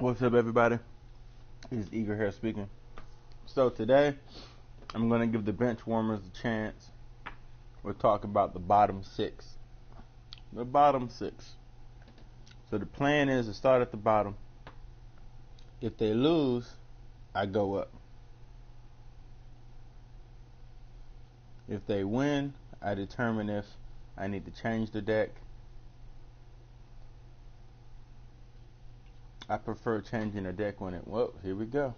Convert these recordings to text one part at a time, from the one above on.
What's up, everybody? This is Eaglehare speaking. So today, I'm going to give the bench warmers a chance. We'll talk about the bottom six. The bottom six. So the plan is to start at the bottom. If they lose, I go up. If they win, I determine if I need to change the deck. I prefer changing the deck when it... Whoa, here we go.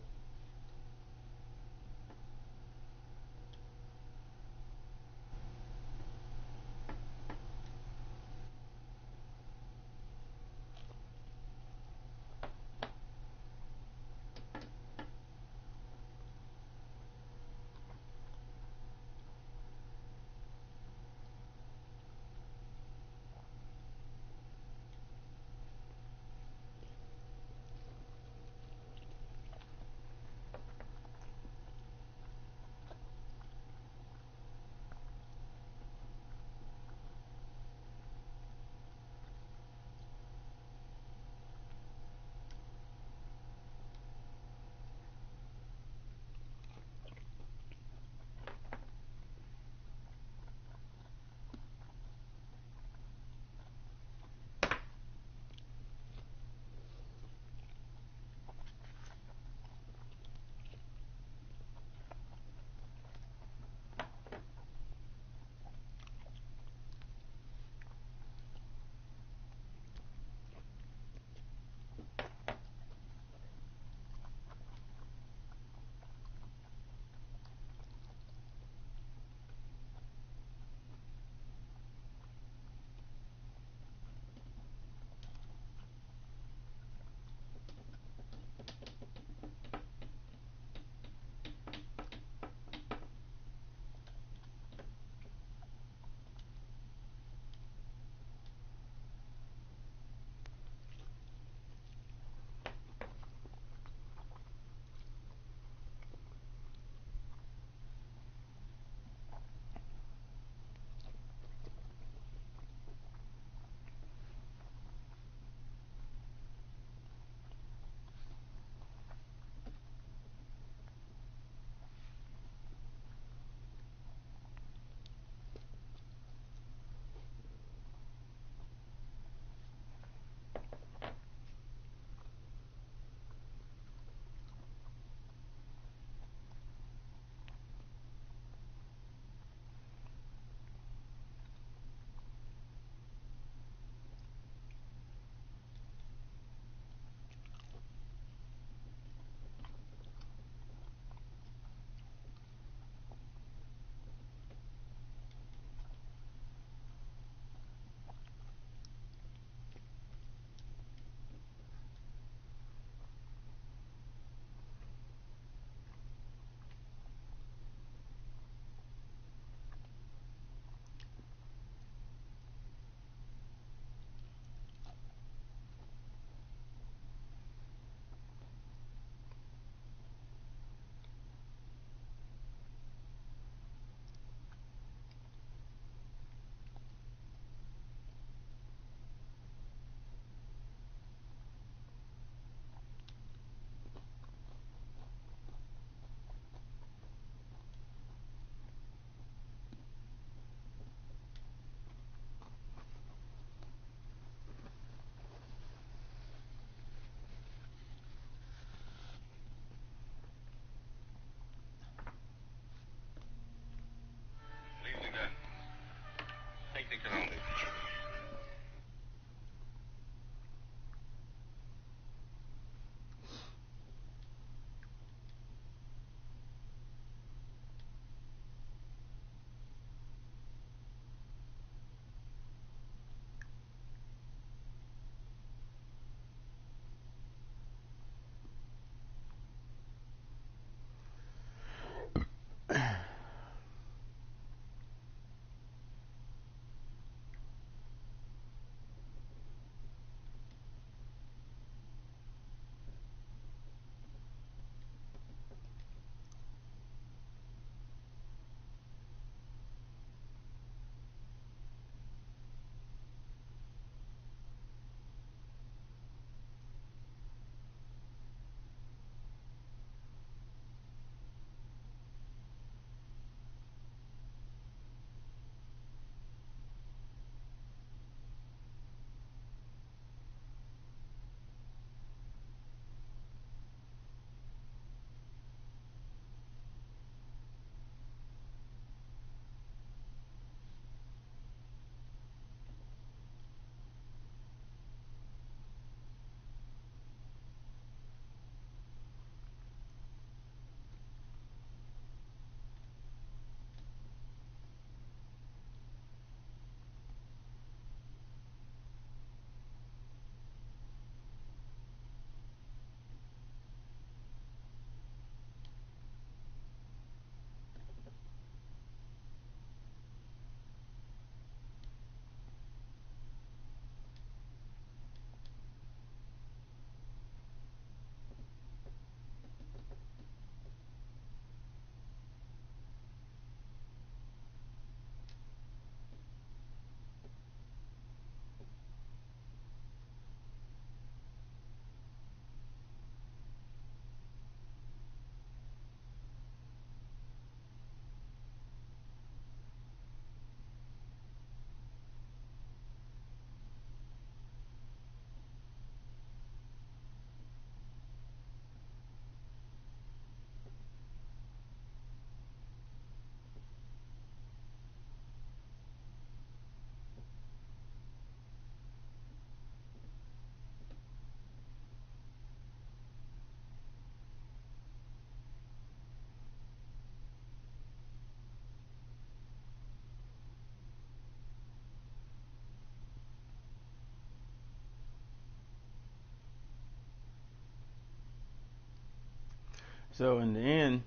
So in the end,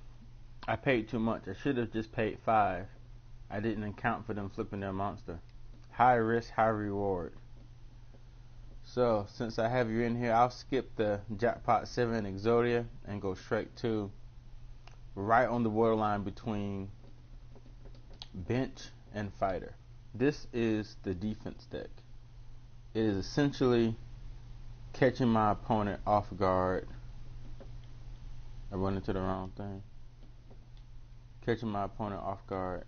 I paid too much. I should have just paid 5. I didn't account for them flipping their monster. High risk, high reward. So since I have you in here, I'll skip the Jackpot 7 Exodia and go straight to right on the borderline between bench and fighter. This is the defense deck. It is essentially catching my opponent off guard. I run into the wrong thing. Catching my opponent off guard.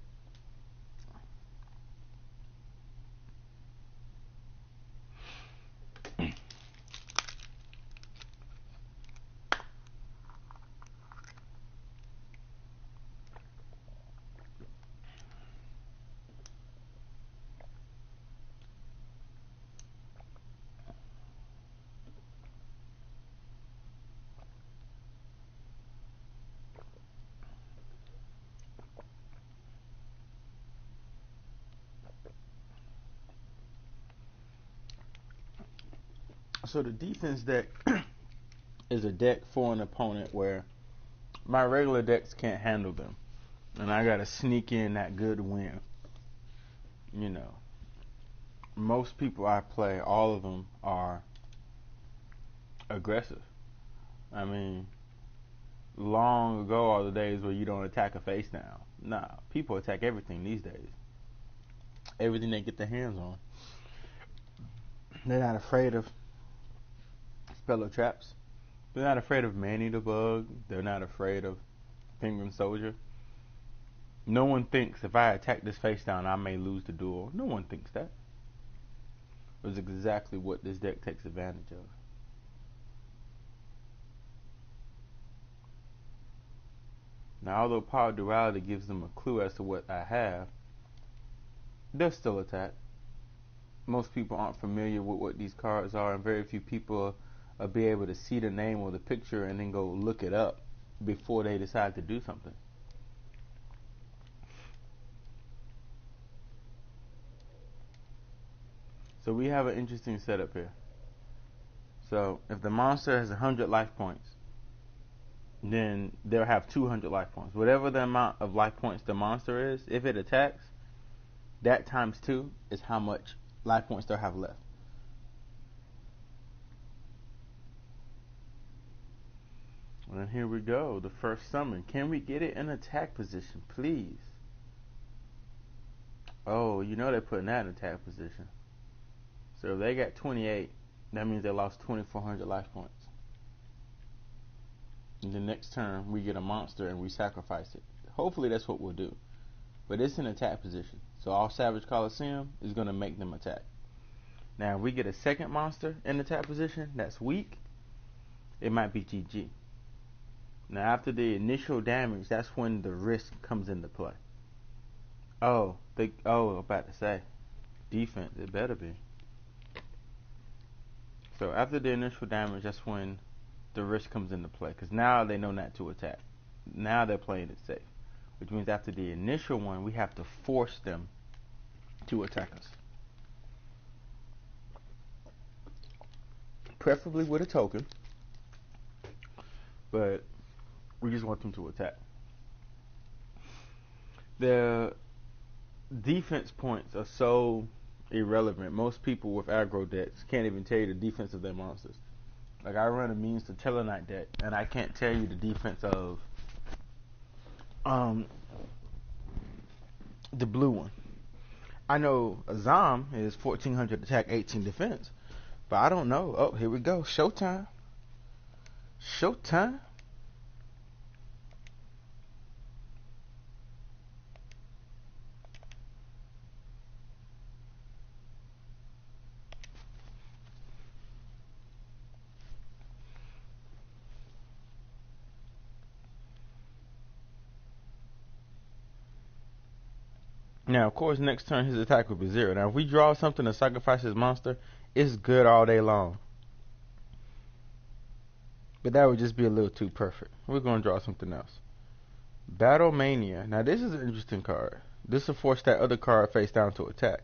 So the defense deck is a deck for an opponent where my regular decks can't handle them, and I gotta sneak in that good win. You know, most people I play, all of them are aggressive. I mean, long ago are the days where you don't attack a face down. Nah, people attack everything these days. Everything they get their hands on. They're not afraid of Speller Traps. They're not afraid of Manny the Bug. They're not afraid of Penguin Soldier. No one thinks if I attack this face down, I may lose the duel. No one thinks that. It's exactly what this deck takes advantage of. Now, although Power Duality gives them a clue as to what I have, they'll still attack. Most people aren't familiar with what these cards are, and very few people will be able to see the name or the picture and then go look it up before they decide to do something. So we have an interesting setup here. So if the monster has 100 life points, then they'll have 200 life points. Whatever the amount of life points the monster is, if it attacks, that times 2 is how much life points they'll have left. And here we go, the first summon. Can we get it in attack position, please? Oh, you know they're putting that in attack position. So if they got 28, that means they lost 2,400 life points. And the next turn, we get a monster and we sacrifice it. Hopefully that's what we'll do. But it's in attack position. So all Savage Coliseum is going to make them attack. Now, if we get a second monster in attack position that's weak, it might be GG. Now, after the initial damage, that's when the risk comes into play. I'm about to say, defense, it better be. So after the initial damage, that's when the risk comes into play, because now they know not to attack. Now they're playing it safe, which means after the initial one, we have to force them to attack us. Preferably with a token, but we just want them to attack. The defense points are so irrelevant. Most people with aggro decks can't even tell you the defense of their monsters. Like, I run a means to Tellarknight deck, and I can't tell you the defense of the blue one. I know Azam is 1400 attack, 18 defense, but I don't know. Oh, here we go. Showtime. Showtime. Now, of course, next turn his attack will be 0. Now, if we draw something to sacrifice his monster, it's good all day long. But that would just be a little too perfect. We're going to draw something else. Battle Mania. Now, this is an interesting card. This will force that other card face down to attack.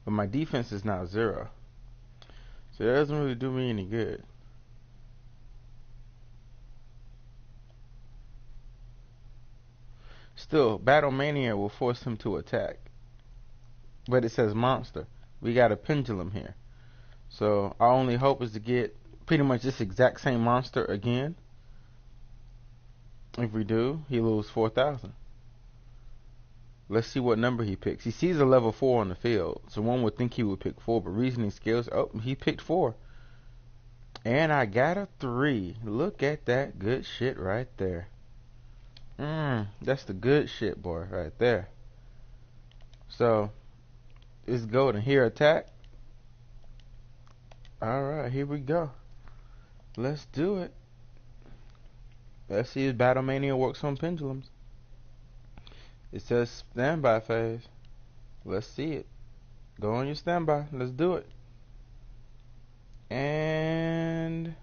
But my defense is now 0. So that doesn't really do me any good. Still, Battle Mania will force him to attack. But it says monster. We got a pendulum here. So our only hope is to get pretty much this exact same monster again. If we do, he loses 4,000. Let's see what number he picks. He sees a level 4 on the field, so one would think he would pick 4, but reasoning skills, oh, he picked 4. And I got a 3. Look at that good shit right there. That's the good shit, boy, right there. So, it's golden. Here, attack. Alright, here we go. Let's do it. Let's see if Battle Mania works on pendulums. It says standby phase. Let's see it. Go on your standby. Let's do it. And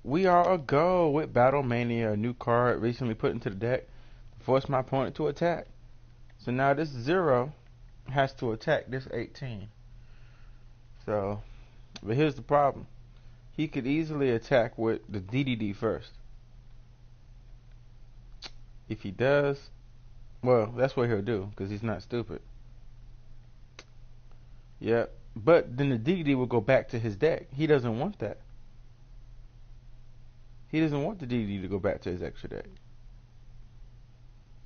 we are a go with Battle Mania, a new card recently put into the deck to force my opponent to attack. So now this 0 has to attack this 18. So, but here's the problem. He could easily attack with the DDD first. If he does, well, that's what he'll do, because he's not stupid. Yep. But then the DDD will go back to his deck. He doesn't want that. He doesn't want the DDD to go back to his extra deck.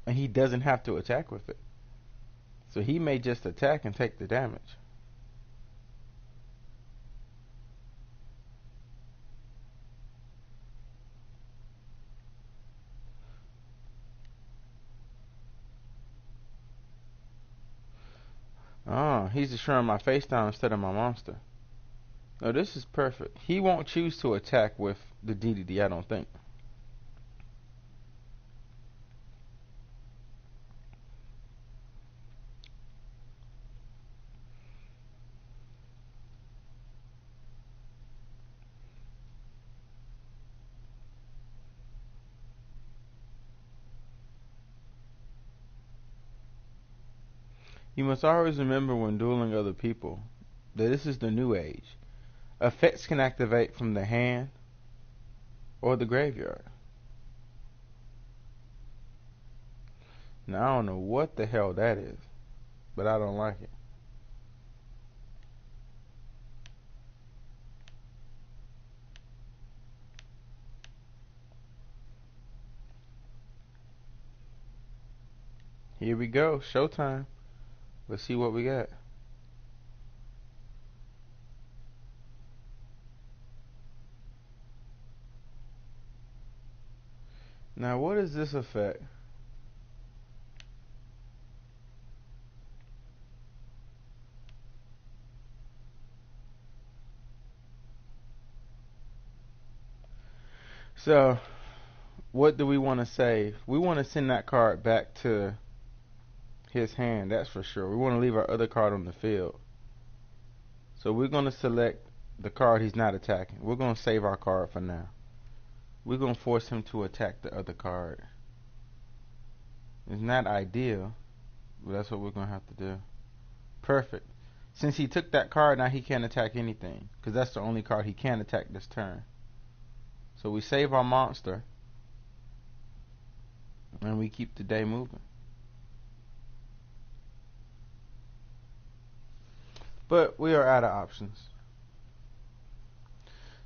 And he doesn't have to attack with it. So he may just attack and take the damage. He's destroying my face down instead of my monster. No, this is perfect. He won't choose to attack with the DDD, I don't think. You must always remember when dueling other people that this is the new age. Effects can activate from the hand or the graveyard. Now I don't know what the hell that is, but I don't like it. Here we go, showtime. Let's see what we got. Now what is this effect? So, what do we want to save? We want to send that card back to his hand, that's for sure. We want to leave our other card on the field. So we're going to select the card he's not attacking. We're going to save our card for now. We're going to force him to attack the other card. It's not ideal, but that's what we're going to have to do. Perfect. Since he took that card, now he can't attack anything, because that's the only card he can attack this turn. So we save our monster, and we keep the day moving. But we are out of options.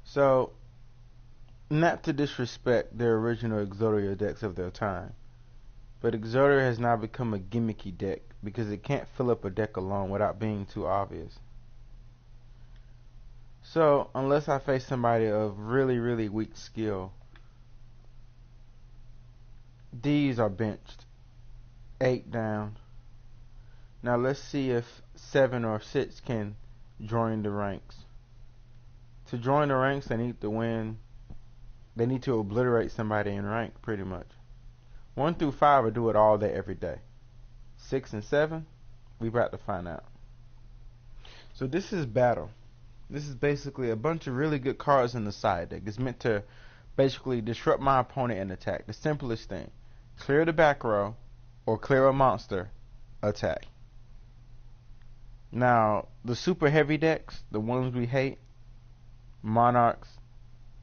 So, not to disrespect their original Exodia decks of their time, but Exodia has now become a gimmicky deck because it can't fill up a deck alone without being too obvious. So, unless I face somebody of really, really weak skill, these are benched. 8 down. Now let's see if 7 or 6 can join the ranks. To join the ranks, they need to win. They need to obliterate somebody in rank, pretty much. 1 through 5 will do it all day, every day. 6 and 7, we about to find out. So this is battle. This is basically a bunch of really good cards in the side deck. It's meant to basically disrupt my opponent and attack. The simplest thing. Clear the back row or clear a monster, attack. Now, the super heavy decks, the ones we hate, Monarchs,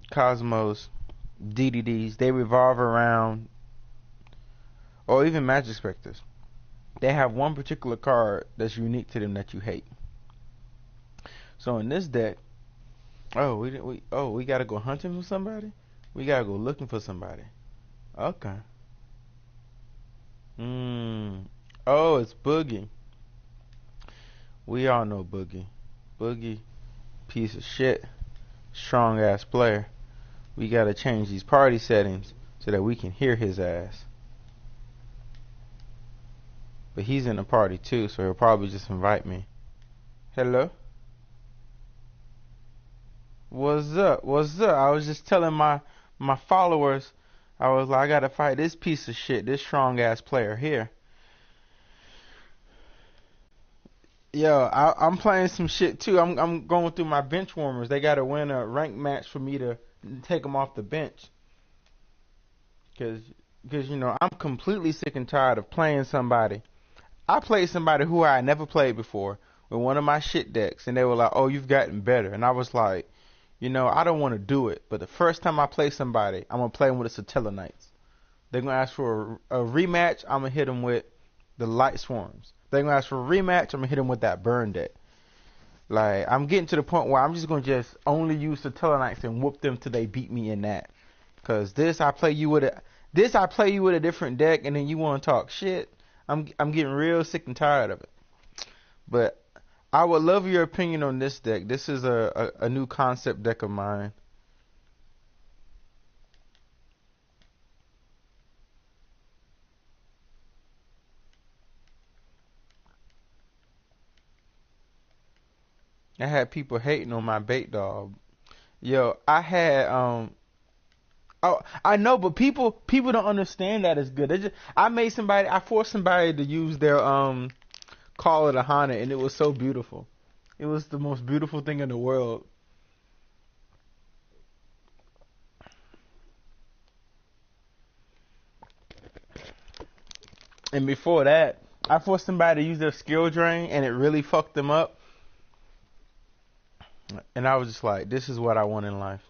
Cosmos, DDDs, they revolve around or even Magic Specters, they have one particular card that's unique to them that you hate. So in this deck, we gotta go hunting for somebody. We gotta go looking for somebody. Okay. Oh, it's Boogie. We all know Boogie. Boogie, piece of shit, strong ass player. We gotta change these party settings so that we can hear his ass. But he's in the party too, so he'll probably just invite me. Hello? What's up? What's up? I was just telling my followers, I was like, I gotta fight this piece of shit, this strong ass player here. Yo, I'm playing some shit too. I'm going through my bench warmers. They gotta win a ranked match for me to take them off the bench. Cause you know, I'm completely sick and tired of playing somebody. I played somebody who I had never played before with one of my shit decks, and they were like, "Oh, you've gotten better," and I was like, you know, I don't want to do it, but the first time I play somebody, I'm gonna play them with the Satella Knights. They're gonna ask for a rematch. I'm gonna hit them with the Light Swarms. They're gonna ask for a rematch. I'm gonna hit them with that Burn deck. Like, I'm getting to the point where I'm just gonna just only use Satella Knights and whoop them till they beat me in that. Cause I play you with a different deck, and then you want to talk shit. I'm getting real sick and tired of it. But I would love your opinion on this deck. This is a new concept deck of mine. I had people hating on my bait dog. Yo, I had oh, I know, but people don't understand that it's good. I forced somebody to use their Call It a Haunted, and it was so beautiful. It was the most beautiful thing in the world. And before that, I forced somebody to use their skill drain, and it really fucked them up. And I was just like, this is what I want in life.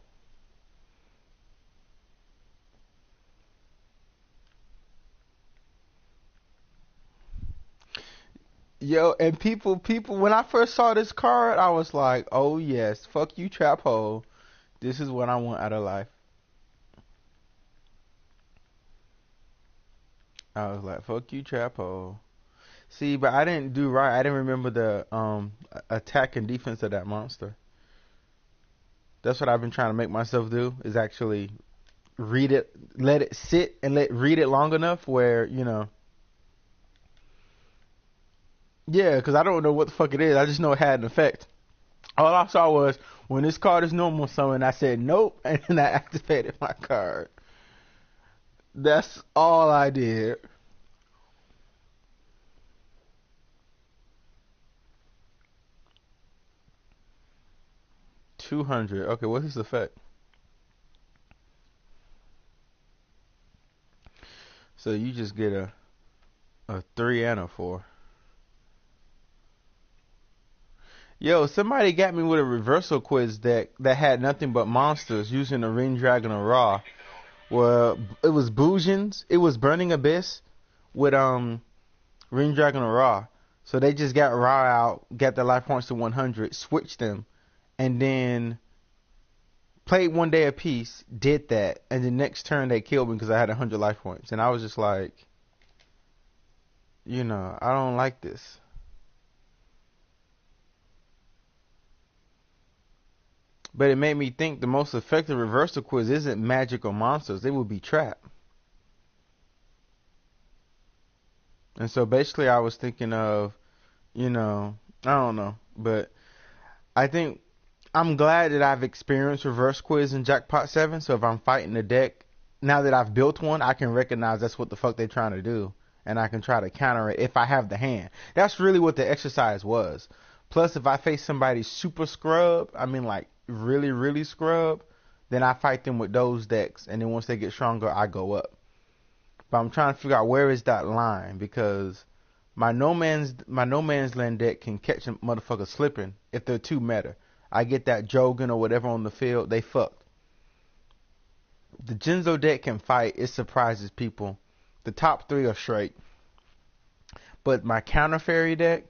Yo, and people, when I first saw this card, I was like, oh yes, fuck you, trap hole. This is what I want out of life. I was like, fuck you, trap hole. See, but I didn't do right. I didn't remember the attack and defense of that monster. That's what I've been trying to make myself do, is actually read it, let it sit, and read it long enough where, you know. Yeah, because I don't know what the fuck it is. I just know it had an effect. All I saw was, when this card is normal summon, I said nope, and then I activated my card. That's all I did. $200. Okay, what's this effect? So you just get a 3 and a 4. Yo, somebody got me with a reversal quiz deck that had nothing but monsters using the Ring Dragon of Ra. Well, it was Bujins, it was Burning Abyss with Ring Dragon of Ra. So they just got Ra out, got their life points to 100, switched them, and then played one day apiece, did that, and the next turn they killed me because I had 100 life points. And I was just like, you know, I don't like this. But it made me think the most effective reversal quiz isn't magic or monsters. It would be trap. And so basically I was thinking of, you know, I don't know. But I think I'm glad that I've experienced reverse quiz in Jackpot 7. So if I'm fighting a deck, now that I've built one, I can recognize that's what the fuck they're trying to do. And I can try to counter it if I have the hand. That's really what the exercise was. Plus, if I face somebody super scrub, I mean like really, really scrub, then I fight them with those decks. And then once they get stronger, I go up. But I'm trying to figure out where is that line, because my no man's land deck can catch a motherfucker slipping if they're too meta. I get that Jogan or whatever on the field, they fucked. The Jinzo deck can fight. It surprises people. The top three are straight. But my counter fairy deck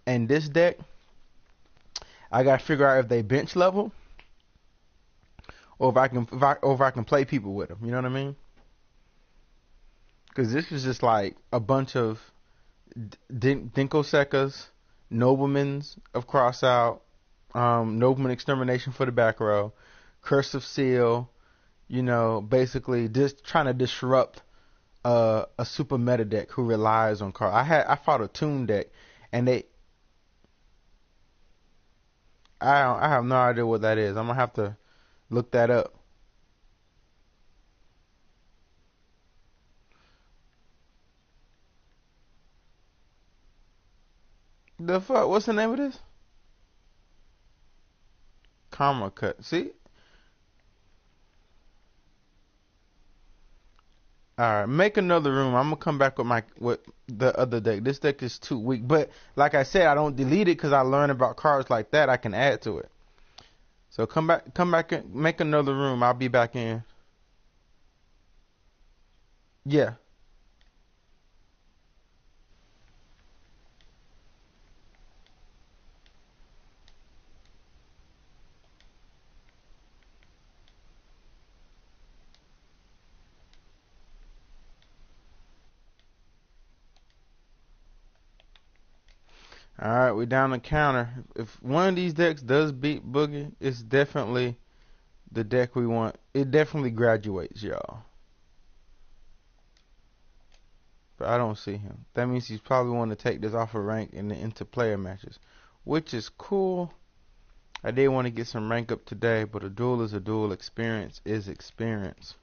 and this deck, I gotta figure out if they bench level or if I can play people with them. You know what I mean? Because this is just like a bunch of Dinkosekas, Noblemans of Crossout, Nobleman Extermination for the back row, Curse of Seal. You know, basically just trying to disrupt a super meta deck who relies on cards. I fought a Toon deck, and I have no idea what that is. I'm gonna have to look that up. The fuck? What's the name of this? Karma Cut. See? Alright, make another room. I'm gonna come back with the other deck. This deck is too weak. But like I said, I don't delete it because I learn about cards like that. I can add to it. So come back and make another room. I'll be back in. Yeah. Alright, we down the counter. If one of these decks does beat Boogie, it's definitely the deck we want. It definitely graduates, y'all. But I don't see him. That means he's probably want to take this off of rank and into player matches, which is cool. I did want to get some rank up today, but a duel is a duel. Experience is experience.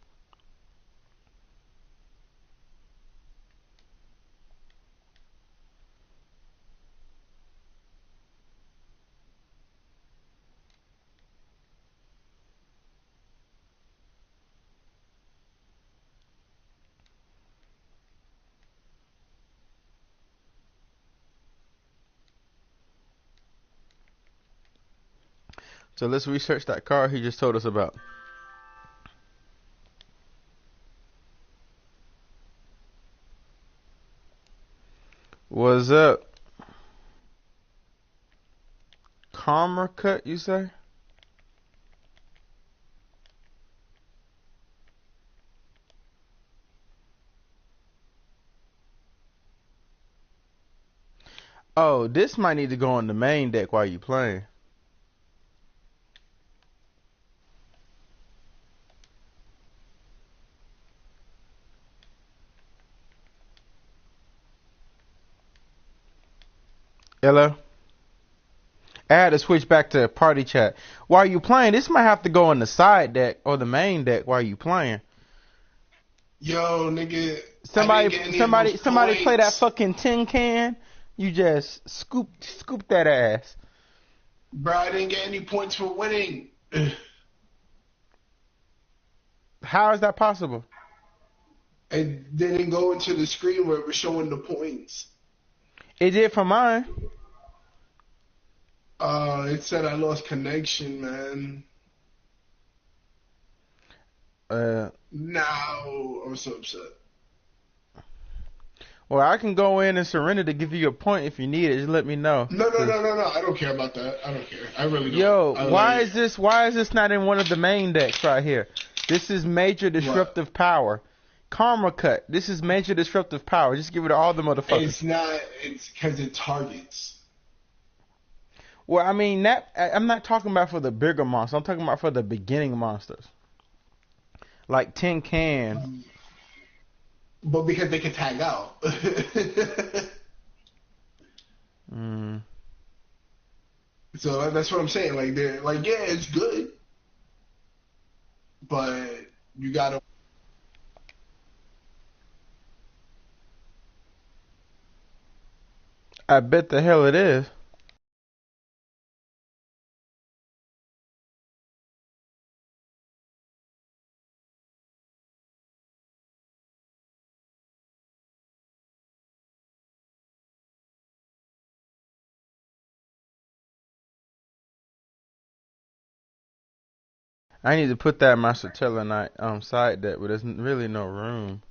So let's research that card he just told us about. What's up? Karma Cut, you say? Oh, this might need to go on the main deck while you playing. Hello? I had to switch back to party chat. While you playing, this might have to go on the side deck or the main deck while you playing. Yo, nigga, Somebody play that fucking tin can. You just scoop that ass. bro. I didn't get any points for winning. How is that possible? It didn't go into the screen where it was showing the points. It did for mine. It said I lost connection, man. No, I'm so upset. Well, I can go in and surrender to give you a point if you need it. Just let me know. No. I don't care about that. I don't care. I really don't. Yo, why is this not in one of the main decks right here? This is major disruptive power. Karma Cut. This is major disruptive power. Just give it to all the motherfuckers. It's not. It's because it targets. Well, I mean I'm not talking about for the bigger monsters. I'm talking about for the beginning monsters, like Tin Can. But because they can tag out. So that's what I'm saying. Like they're like, yeah, it's good, but you gotta. I bet the hell it is. I need to put that in my Satellite side deck, but there's really no room.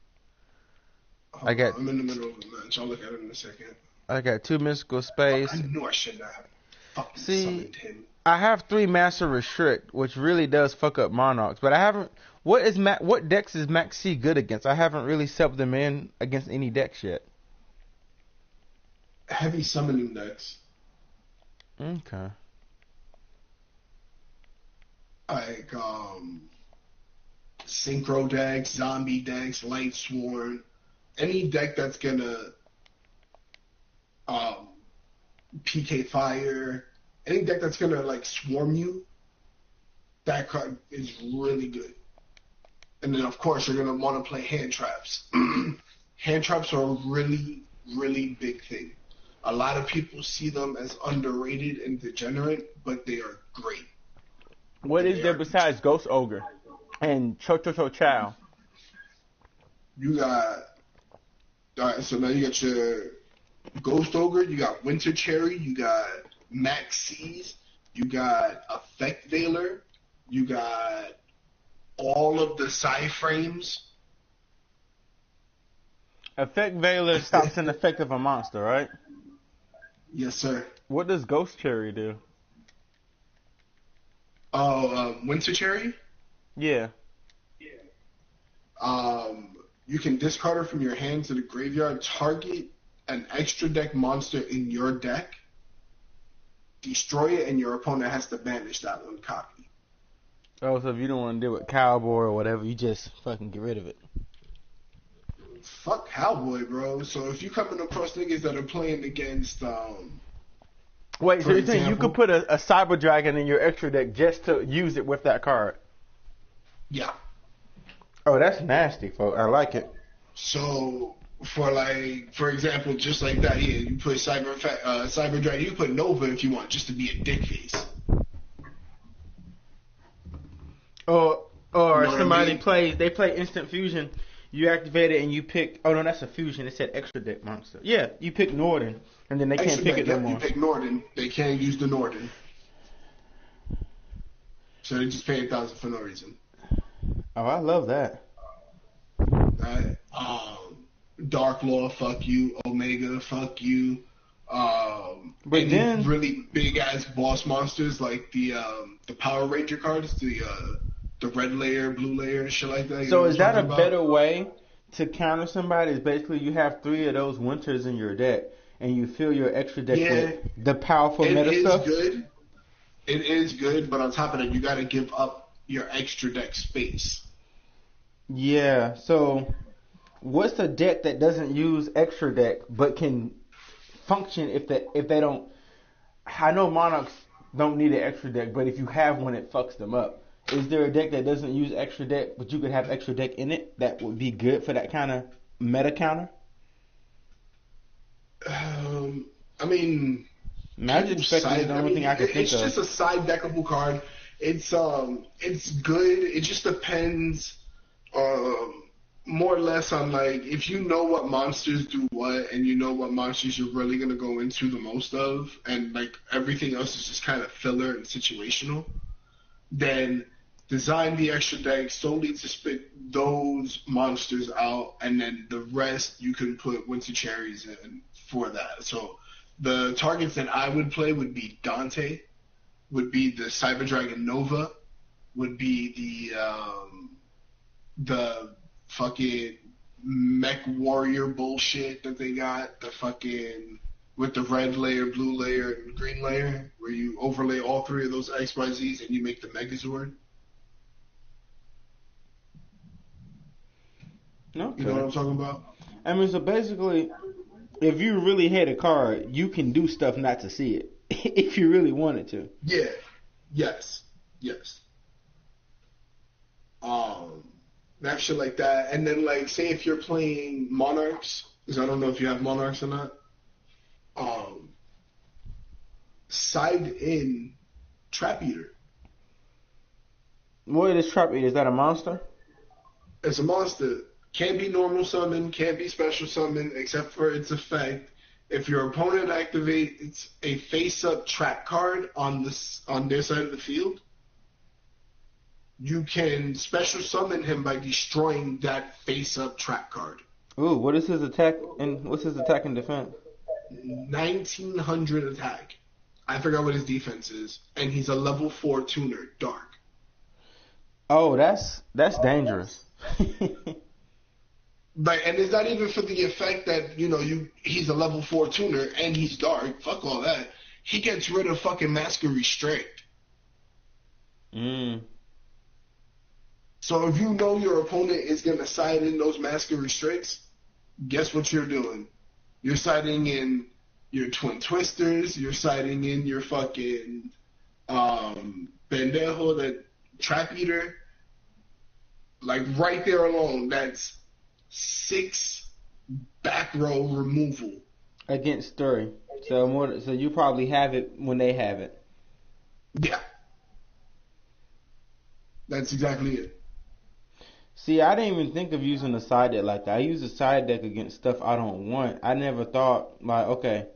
I got. I'm in the middle of a match. I'll look at it in a second. I got 2 mystical space. I knew I shouldn't have fucking See, summoned him. I have 3 master restrict, which really does fuck up monarchs. But I haven't. What decks is Max C good against? I haven't really subbed them in against any decks yet. Heavy summoning decks. Okay. Like synchro decks, zombie decks, light sworn, any deck that's gonna PK fire, any deck that's gonna like swarm you, that card is really good. And then of course you're gonna want to play hand traps. Hand traps are a really, really big thing. A lot of people see them as underrated and degenerate, but they are great. What is there besides Ghost Ogre and Chow? You got, alright, so now you got your Ghost Ogre, you got Winter Cherry, you got Max C's, you got Effect Veiler, you got all of the Psy frames. Effect Veiler stops an effect of a monster, right? Yes, sir. What does Ghost Cherry do? Oh, Winter Cherry? Yeah. You can discard her from your hand to the graveyard, target an extra deck monster in your deck, destroy it, and your opponent has to banish that one copy. Oh, so if you don't want to deal with Cowboy or whatever, you just fucking get rid of it. Fuck Cowboy, bro. So if you coming across niggas that are playing against, wait, so you're saying you could put a Cyber Dragon in your extra deck just to use it with that card? Yeah. Oh, that's nasty, folks. I like it. So for example, just like that, yeah, you put Cyber Dragon. You put Nova if you want, just to be a dick face. Or You know somebody what I mean? they play Instant Fusion. You activate it and you pick. Oh no, that's a fusion. It said extra deck monster. Yeah, you pick Norden, and then they can't pick it no more. You pick Norden. They can't use the Norden, so they just pay 1,000 for no reason. Oh, I love that. Right? Dark Law, fuck you. Omega, fuck you. But any then really big ass boss monsters like the Power Ranger cards, the red layer, blue layer, and shit like that. So is that a better way to counter somebody? Is basically you have 3 of those winters in your deck, and you fill your extra deck with the powerful meta stuff? It is good, but on top of that, you got to give up your extra deck space. Yeah, so what's a deck that doesn't use extra deck but can function if they don't? I know Monarchs don't need an extra deck, but if you have one, it fucks them up. Is there a deck that doesn't use extra deck, but you could have extra deck in it that would be good for that kind of meta counter? I mean, Magic Spectre is the only thing I can think of. It's just a side deckable card. It's good. It just depends, more or less on like if you know what monsters do what, and you know what monsters you're really gonna go into the most of, and like everything else is just kind of filler and situational. Then design the extra deck solely to spit those monsters out, and then the rest you can put Winter Cherries in for that. So the targets that I would play would be Dante, would be the Cyber Dragon Nova, would be the fucking Mech Warrior bullshit that they got, the fucking with the red layer, blue layer, and green layer, where you overlay all 3 of those XYZs and you make the Megazord. Okay. You know what I'm talking about? I mean, so basically, if you really hit a card, you can do stuff not to see it, if you really wanted to. Yeah. Yes. That shit like that. And then, like, say if you're playing Monarchs, because I don't know if you have Monarchs or not, side in Trap Eater. What is Trap Eater? Is that a monster? It's a monster. Can't be normal summon, can't be special summon, except for its effect. If your opponent activates a face-up trap card on their side of the field, you can special summon him by destroying that face-up trap card. Ooh, what's his attack and defense? 1900 attack. I forgot what his defense is, and he's a level 4 tuner, dark. Oh, that's dangerous. Like, and it's not even for the effect that he's a level 4 tuner and he's dark. Fuck all that. He gets rid of fucking Masker Restrict. Mm. So if you know your opponent is gonna side in those Masker Restricts, guess what you're doing? You're siding in your Twin Twisters. You're siding in your fucking Pendejo, that Trap Eater. Like right there alone, that's 6 back row removal Against 3. So you probably have it when they have it. Yeah, that's exactly it. See, I didn't even think of using a side deck like that. I use a side deck against stuff I don't want. I never thought, like, okay,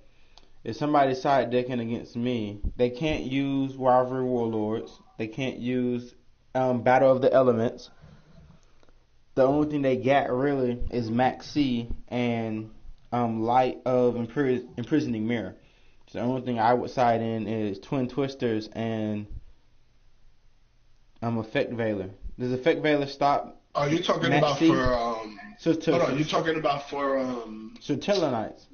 if somebody's side decking against me, they can't use Rivalry Warlords. They can't use Battle of the Elements. The only thing they got really is Max C and Light of Imprisoning Mirror. So the only thing I would side in is Twin Twisters and Effect Veiler. Does Effect Veiler stop? Oh, you're talking Max about C? for hold on, you're talking about for Satellanites.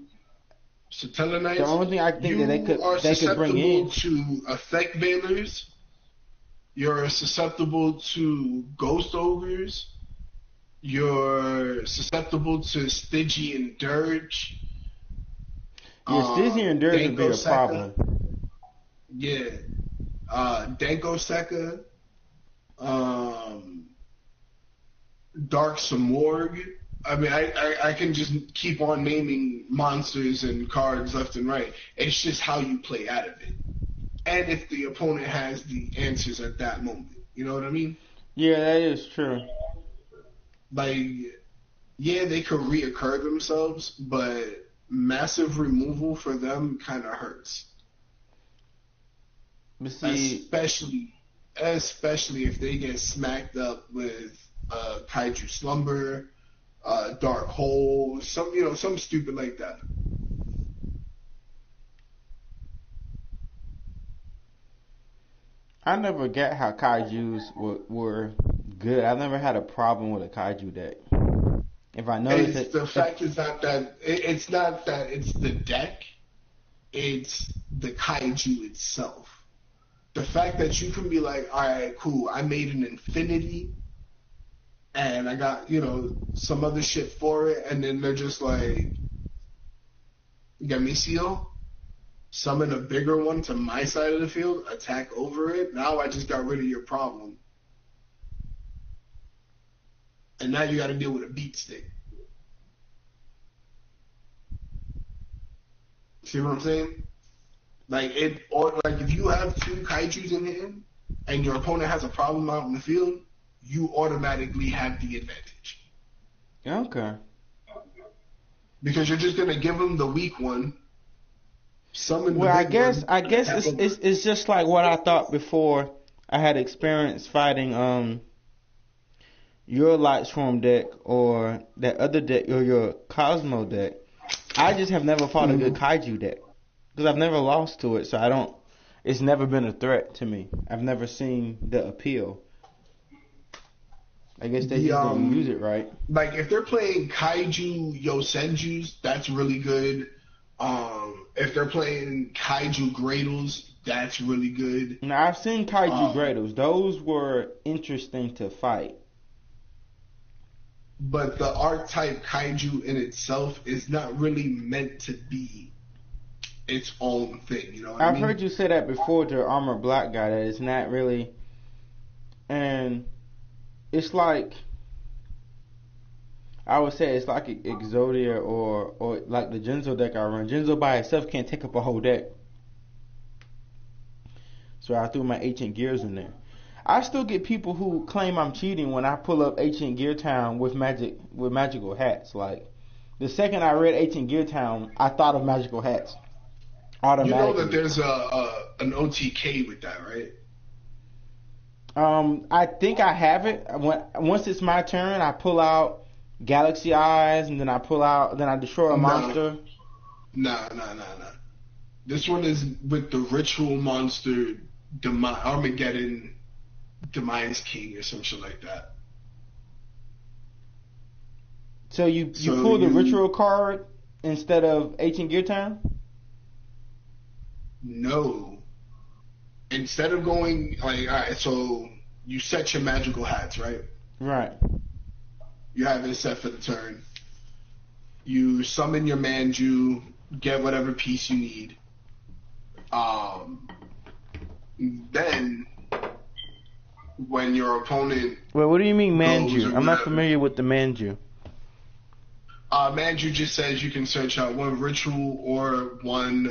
Satellanites. The only thing I think that they could bring in. You're susceptible to Effect Veilers. You're susceptible to Ghost Ogres. You're susceptible to Stygian and Dirge. Yeah, Stygian and Dirge would be a problem. Yeah. Denko Sekka. Dark Samorg. I mean, I can just keep on naming monsters and cards left and right. It's just how you play out of it. And if the opponent has the answers at that moment. You know what I mean? Yeah, that is true. Like, yeah, they could reoccur themselves, but massive removal for them kind of hurts. But see, especially if they get smacked up with Kaiju Slumber, Dark Hole, something stupid like that. I never get how Kaijus were good. I never had a problem with a Kaiju deck. If I notice it, the fact is not that it's not that it's the deck, it's the Kaiju itself. The fact that you can be like, all right, cool, I made an Infinity, and I got some other shit for it, and then they're just like, Gamisio, summon a bigger one to my side of the field, attack over it. Now I just got rid of your problem. And now you got to deal with a beat stick. See what I'm saying? Like if you have 2 Kaijus in hand and your opponent has a problem out in the field, you automatically have the advantage. Okay. Because you're just gonna give them the weak one. Well, I guess it's just like what I thought before. I had experience fighting your Lightstorm deck or that other deck or your Cosmo deck. I just have never fought a good Kaiju deck because I've never lost to it, so it's never been a threat to me. I've never seen the appeal. I guess they just don't use it right. Like if they're playing Kaiju Yosenjus, that's really good. If they're playing Kaiju Gradles, that's really good. Now I've seen Kaiju Gradles; those were interesting to fight. But the archetype Kaiju in itself is not really meant to be its own thing. You know what I mean? I've heard you say that before to Armored Black guy that it's not really, and it's like I would say it's like Exodia or like the Genzo deck I run. Genzo by itself can't take up a whole deck, so I threw my Ancient Gears in there. I still get people who claim I'm cheating when I pull up Ancient Gear Town with magical hats. Like the second I read Ancient Gear Town, I thought of magical hats. Automatically. You know that there's an OTK with that, right? I think I have it. Once it's my turn, I pull out Galaxy eyes, and then I pull out, then I destroy a Nah, monster. nah. This one is with the ritual monster, Armageddon, Demise King, or some shit like that. So you So pull the you ritual card instead of Ancient Gear Time? know instead of going like, all right, so you set your magical hats, right? Right. You have it set for the turn. You summon your Manju, get whatever piece you need. Um, then when your opponent Wait, what do you mean goes Manju? or I'm not whatever, familiar with the Manju. Manju just says you can search out one ritual or one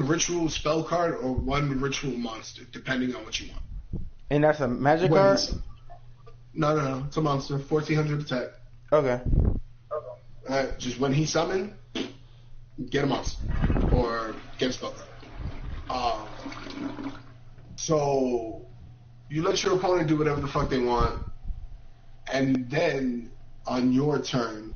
ritual spell card or one ritual monster, depending on what you want. And that's a magic When card? he's no, it's a monster, 1400 attack. Okay. Just when he summon, get a monster or get a spell card. So you let your opponent do whatever the fuck they want, and then on your turn,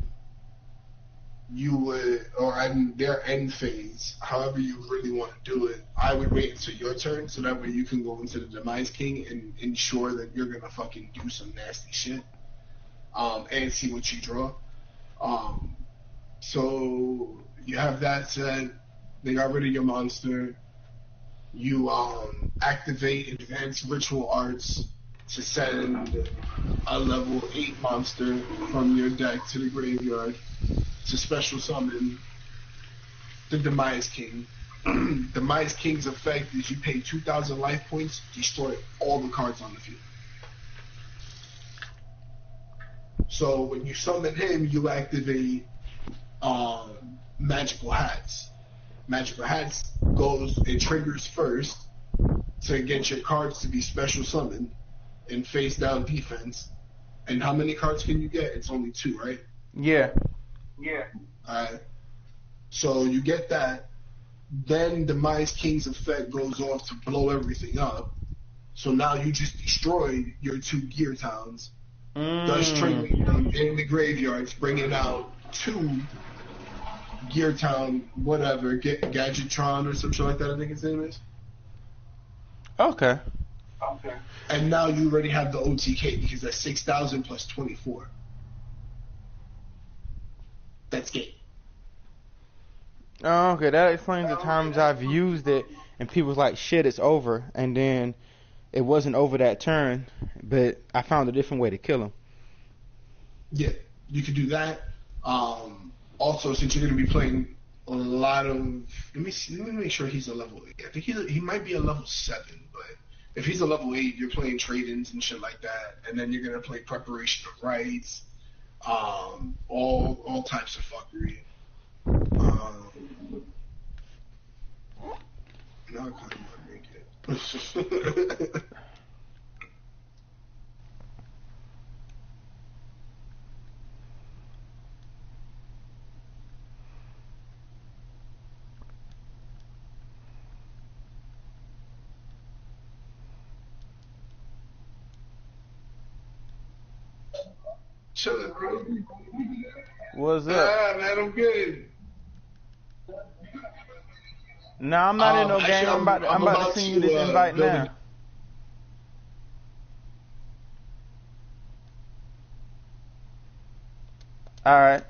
you would, or in their end phase, however you really want to do it, I would wait until your turn so that way you can go into the Demise King and ensure that you're gonna fucking do some nasty shit, and see what you draw. So you have that said. They got rid of your monster. You activate advanced ritual arts to send a level 8 monster from your deck to the graveyard to special summon the Demise King. Demise King's effect is you pay 2,000 life points, destroy all the cards on the field. So when you summon him, you activate Magical Hats. Magical Hats it triggers first to get your cards to be special summoned and face down defense. And how many cards can you get? It's only 2, right? Yeah. Alright. So you get that. Then Demise King's effect goes off to blow everything up. So now you just destroyed your 2 gear towns. Thus triggering them in the graveyards, bringing out 2 Gear Town, whatever, Gadgetron or something like that, I think his name is. Okay. And now you already have the OTK because that's 6,000 plus 24. That's game. Oh, okay, that explains the times I've used it and people's like, shit, it's over. And then it wasn't over that turn, but I found a different way to kill him. Yeah, you could do that. Also, since you're going to be playing a lot of, let me make sure he's a level 8. I think he might be a level 7, but if he's a level 8, you're playing trade-ins and shit like that, and then you're going to play preparation of rights, all types of fuckery. Now I kind of want to make it. Shut up, bro. What's up? Man, I'm good. No, I'm not in no Actually, game. I'm about to send you this invite build now. Alright.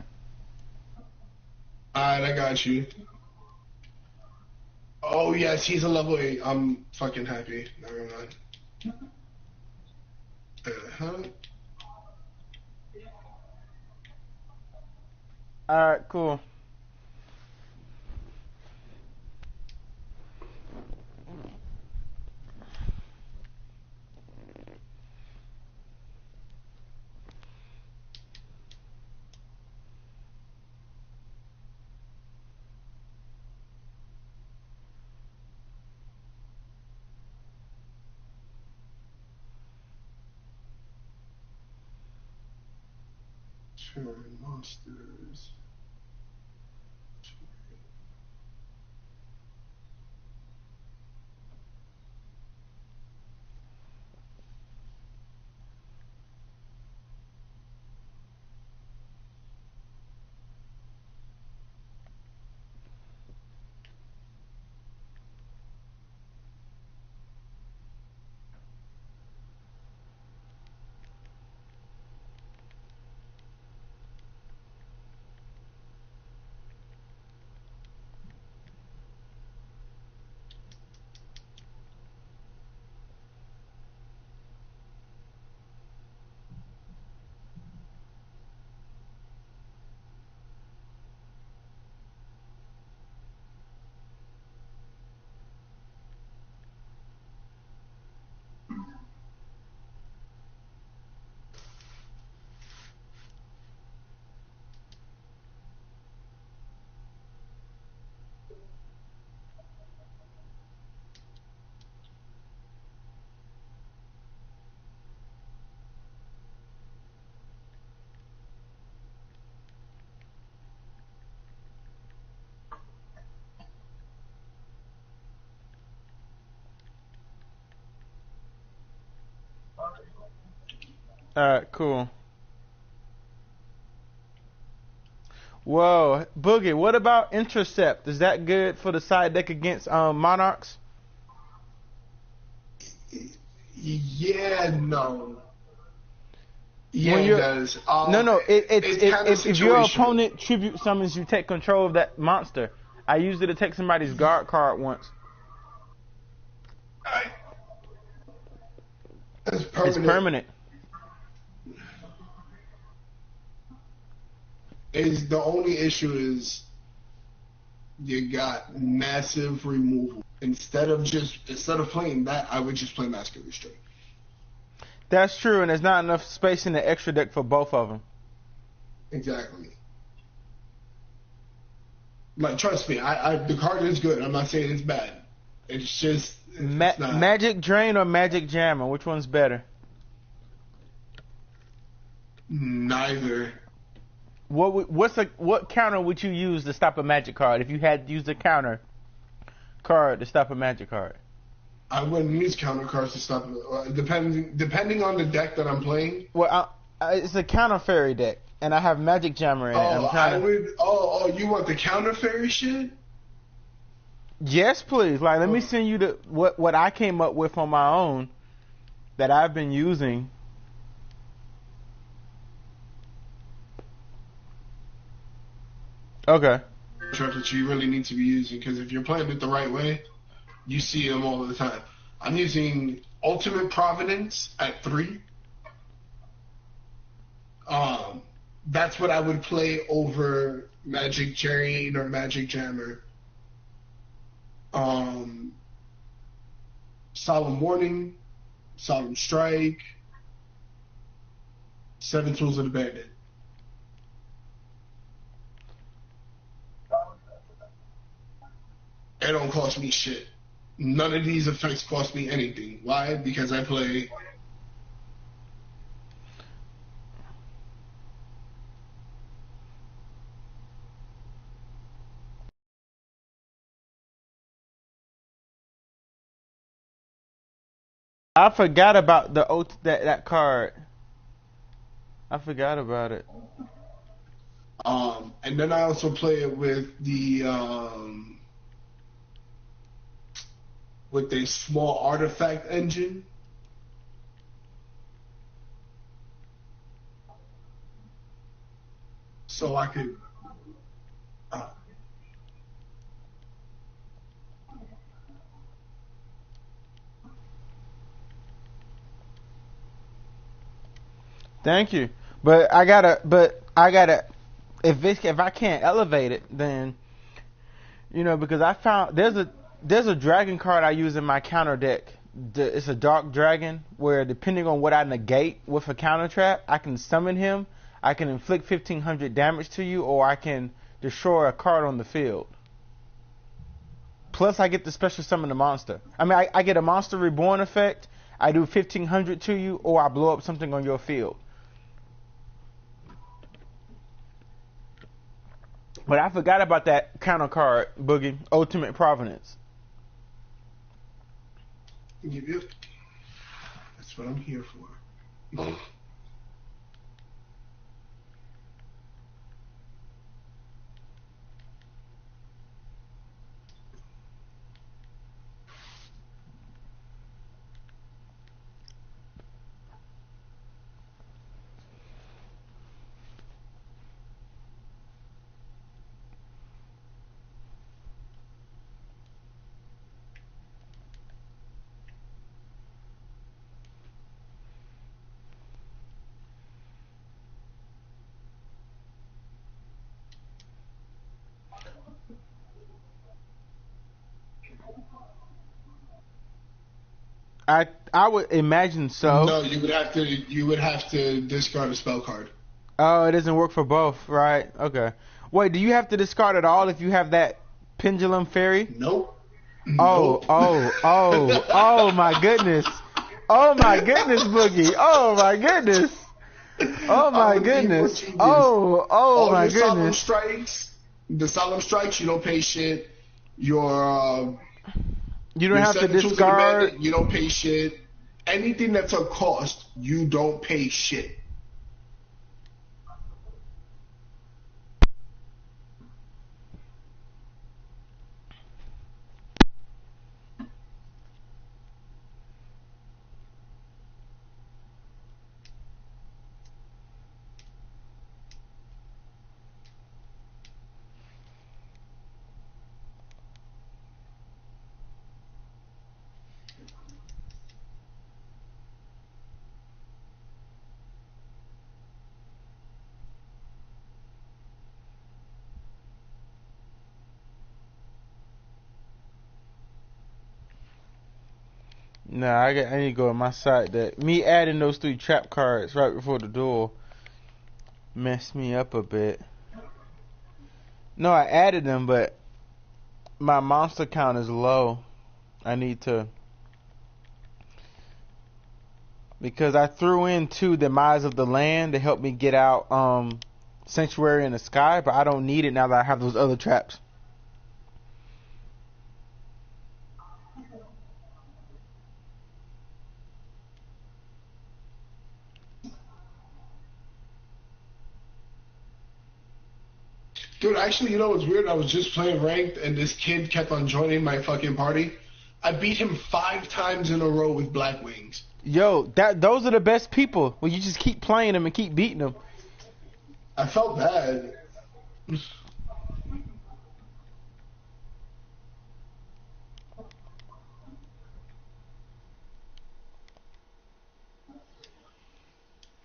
Alright, I got you. Oh, yes, he's a level 8. I'm fucking happy. Never mind. Uh-huh. Alright, cool. Turn monsters. Alright, cool. Whoa, Boogie, what about Intercept? Is that good for the side deck against Monarchs? Yeah, no. When Yeah, it does. no, It's kind of if your situational. opponent tribute summons, you take control of that monster. I used it to take somebody's guard card once. It's It's permanent. permanent. Is the only issue is you got massive removal. Instead of playing that, I would just play Master Restraint. That's true, and there's not enough space in the extra deck for both of them. Exactly. Like, trust me, the card is good. I'm not saying it's bad. It's just it's not. Magic Drain or Magic Jammer? Which one's better? Neither. What counter would you use to stop a magic card if you had used a counter card to stop a magic card? I wouldn't use counter cards to stop it. Depending on the deck that I'm playing. Well, it's a counter fairy deck, and I have Magic Jammer in it. You want the counter fairy shit? Yes, please. Like, let me send you what I came up with on my own that I've been using. Okay. That you really need to be using, because if you're playing it the right way, you see them all the time. I'm using Ultimate Providence at 3. That's what I would play over Magic Drain or Magic Jammer. Solemn Warning, Solemn Strike, 7 Tools of the Bandit. It don't cost me shit. None of these effects cost me anything. Why? Because I play. I forgot about that card. I forgot about it. And then I also play it with a small artifact engine. So I could. Thank you, but I gotta. If I can't elevate it, then because I found there's a dragon card I use in my counter deck. It's a dark dragon where, depending on what I negate with a counter trap, I can summon him. I can inflict 1,500 damage to you, or I can destroy a card on the field. Plus, I get the special summon the monster. I mean, I get a monster reborn effect. I do 1,500 to you, or I blow up something on your field. But I forgot about that counter card, Boogie. Ultimate Providence. Yep. That's what I'm here for. I would imagine so. No, you would have to discard a spell card. Oh, it doesn't work for both, right? Okay. Wait, do you have to discard it all if you have that pendulum fairy? Nope. Oh my goodness. Oh my goodness, Boogie. Oh my goodness. Oh my goodness. Oh my goodness. The solemn strikes, you don't pay shit. You don't have to discard. You don't pay shit. Anything that's a cost, you don't pay shit. Nah, I need to go on my side. That me adding those 3 trap cards right before the duel messed me up a bit. No, I added them, but my monster count is low. I need to, because I threw in 2 Demise of the Land to help me get out Sanctuary in the Sky, but I don't need it now that I have those other traps. Dude, actually, you know what's weird? I was just playing ranked, and this kid kept on joining my fucking party. I beat him 5 times in a row with Black Wings. Yo, those are the best people. When you just keep playing them and keep beating them. I felt bad.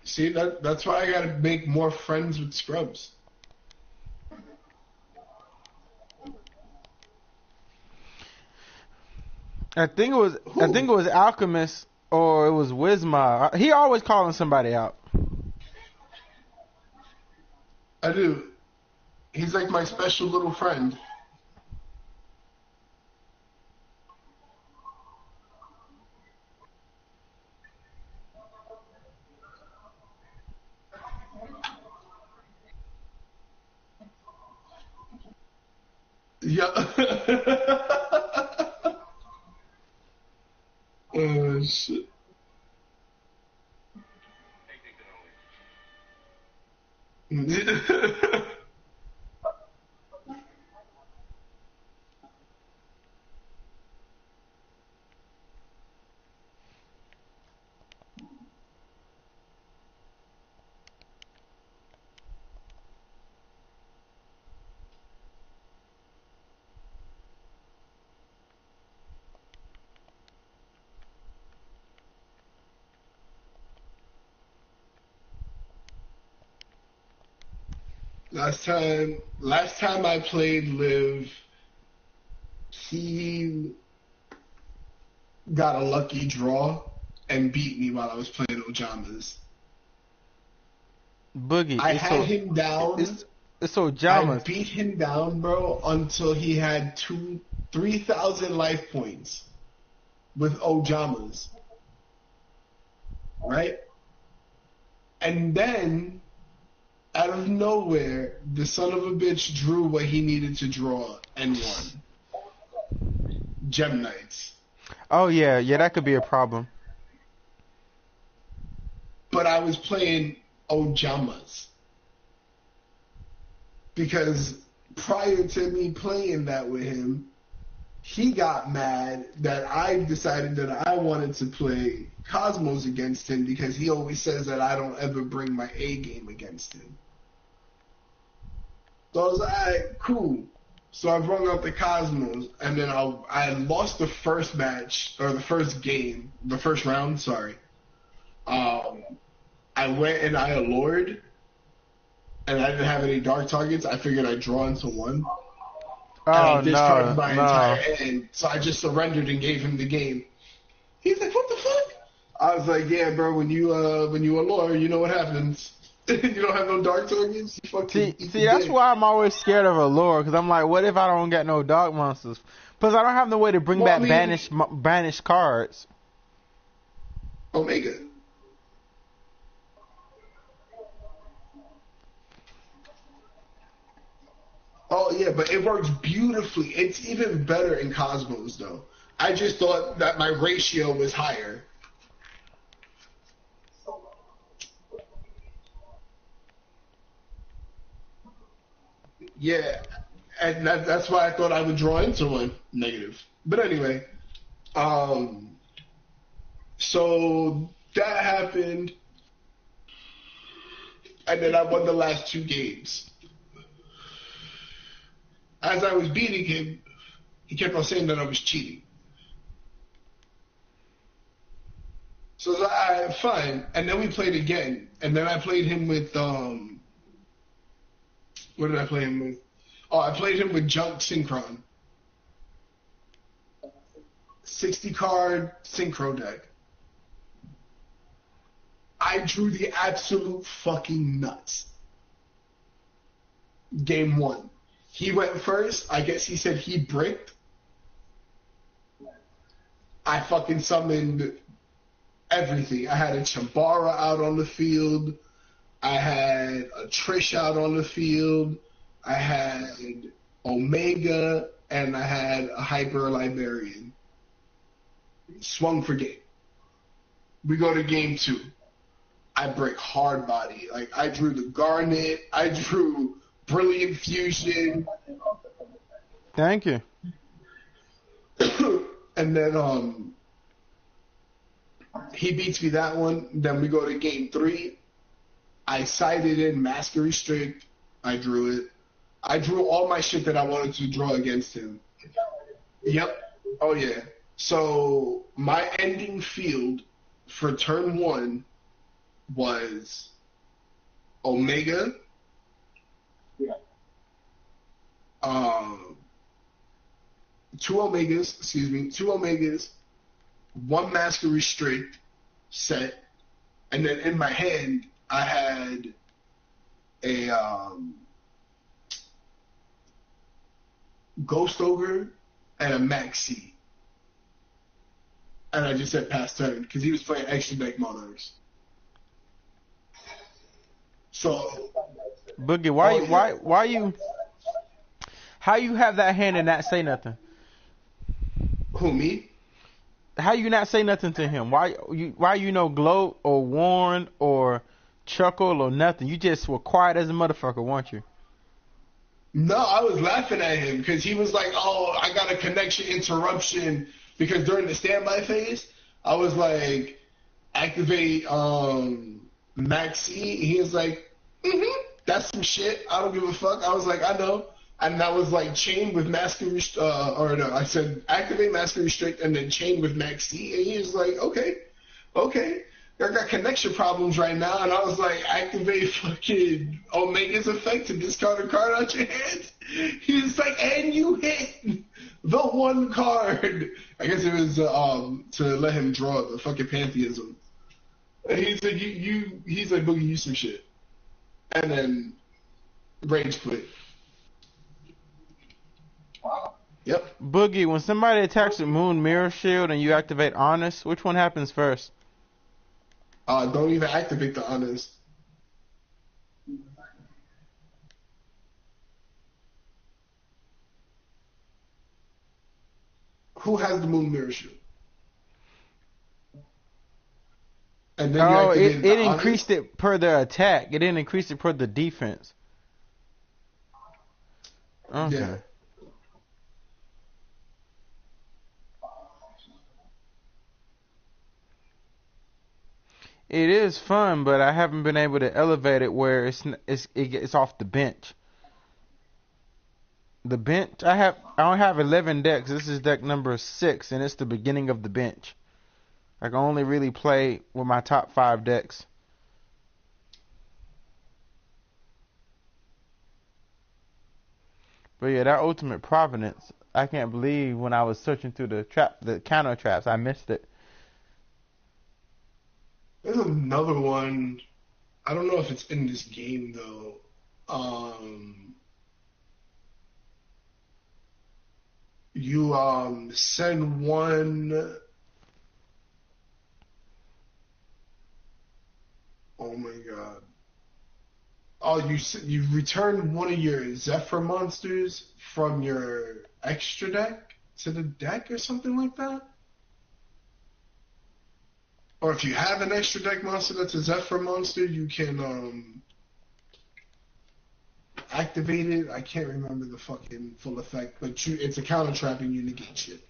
See, that's why I gotta make more friends with scrubs. I think it was Alchemist or it was Wisma. He always calling somebody out. I do. He's like my special little friend. Yeah. Oh, shit. Last time I played Liv, he got a lucky draw and beat me while I was playing Ojamas. Boogie. I had him down. It's Ojamas. I beat him down, bro, until he had 3,000 life points with Ojamas. Right? And then, out of nowhere, the son of a bitch drew what he needed to draw and won. Gem Knights. Oh yeah, that could be a problem. But I was playing Ojamas. Because prior to me playing that with him, he got mad that I decided that I wanted to play Cosmos against him because he always says that I don't ever bring my A game against him. So I was like, all right, cool. So I brought out the Cosmos, and then I lost the first match, or the first game, the first round, sorry. I went and I allured, and I didn't have any dark targets. I figured I'd draw into one. And I discarded my entire hand, so I just surrendered and gave him the game. He's like, what the fuck? I was like, yeah, bro, when you allure, you know what happens. You don't have no dark targets? You fucking see, that's why I'm always scared of allure, because I'm like, what if I don't get no dark monsters? Plus, I don't have no way to bring back banished cards. Omega. Oh, yeah, but it works beautifully. It's even better in Cosmos, though. I just thought that my ratio was higher. Yeah, and that's why I thought I would draw into one negative. But anyway, um, so that happened, and then I won the last two games. As I was beating him, he kept on saying that I was cheating. So I was like, all right, fine. And then we played again, and then I played him with what did I play him with? Oh, I played him with Junk Synchron. 60 card synchro deck. I drew the absolute fucking nuts. Game one. He went first. I guess he said he bricked. I fucking summoned everything. I had a Chambara out on the field. I had a Trish out on the field. I had Omega, and I had a Hyper Librarian. Swung for game. We go to game two. I break hard body. Like, I drew the Garnet. I drew Brilliant Fusion. Thank you. And then he beats me that one. Then we go to game three. I sided in Master Restrict. I drew it. I drew all my shit that I wanted to draw against him. Yep. Oh, yeah. So my ending field for turn one was Omega, two Omegas, one Master Restrict set, and then in my hand I had a Ghost Ogre and a Maxi. And I just said pass turn because he was playing extra deck Monarchs. So Boogie, why you how you have that hand and not say nothing? who, me? How you not say nothing to him? Why you no gloat or warn or chuckle or nothing? You just were quiet as a motherfucker, weren't you? No, I was laughing at him because he was like, "Oh, I got a connection interruption." Because during the standby phase, I was like, "Activate Maxi." He was like, "That's some shit. I don't give a fuck." I was like, "I know." And I was like, chain with Master or no, I said activate Master Restrict and then chain with Maxi. And he was like, okay. I got connection problems right now. And I was like, activate fucking Omega's effect to discard a card out your hands. He was like, and you hit the one card. I guess it was to let him draw the fucking Pantheism. And he's like, he's like, Boogie, you some shit. And then rage quit. Yep. Boogie, when somebody attacks with Moon Mirror Shield and you activate Honest, which one happens first? Don't even activate the Honest. Who has the Moon Mirror Shield? And then it increased it per the attack. It didn't increase it per the defense. Okay. Yeah. It is fun, but I haven't been able to elevate it where it's off the bench. The bench I don't have 11 decks. This is deck number 6, and it's the beginning of the bench. I can only really play with my top 5 decks. But yeah, that Ultimate Providence, I can't believe when I was searching through the counter traps, I missed it. There's another one. I don't know if it's in this game though. You send one. Oh my god. Oh, you return one of your Zephyr monsters from your extra deck to the deck or something like that. Or if you have an extra deck monster that's a Zephyr monster, you can activated. I can't remember the fucking full effect, but it's a counter trap and you negate shit.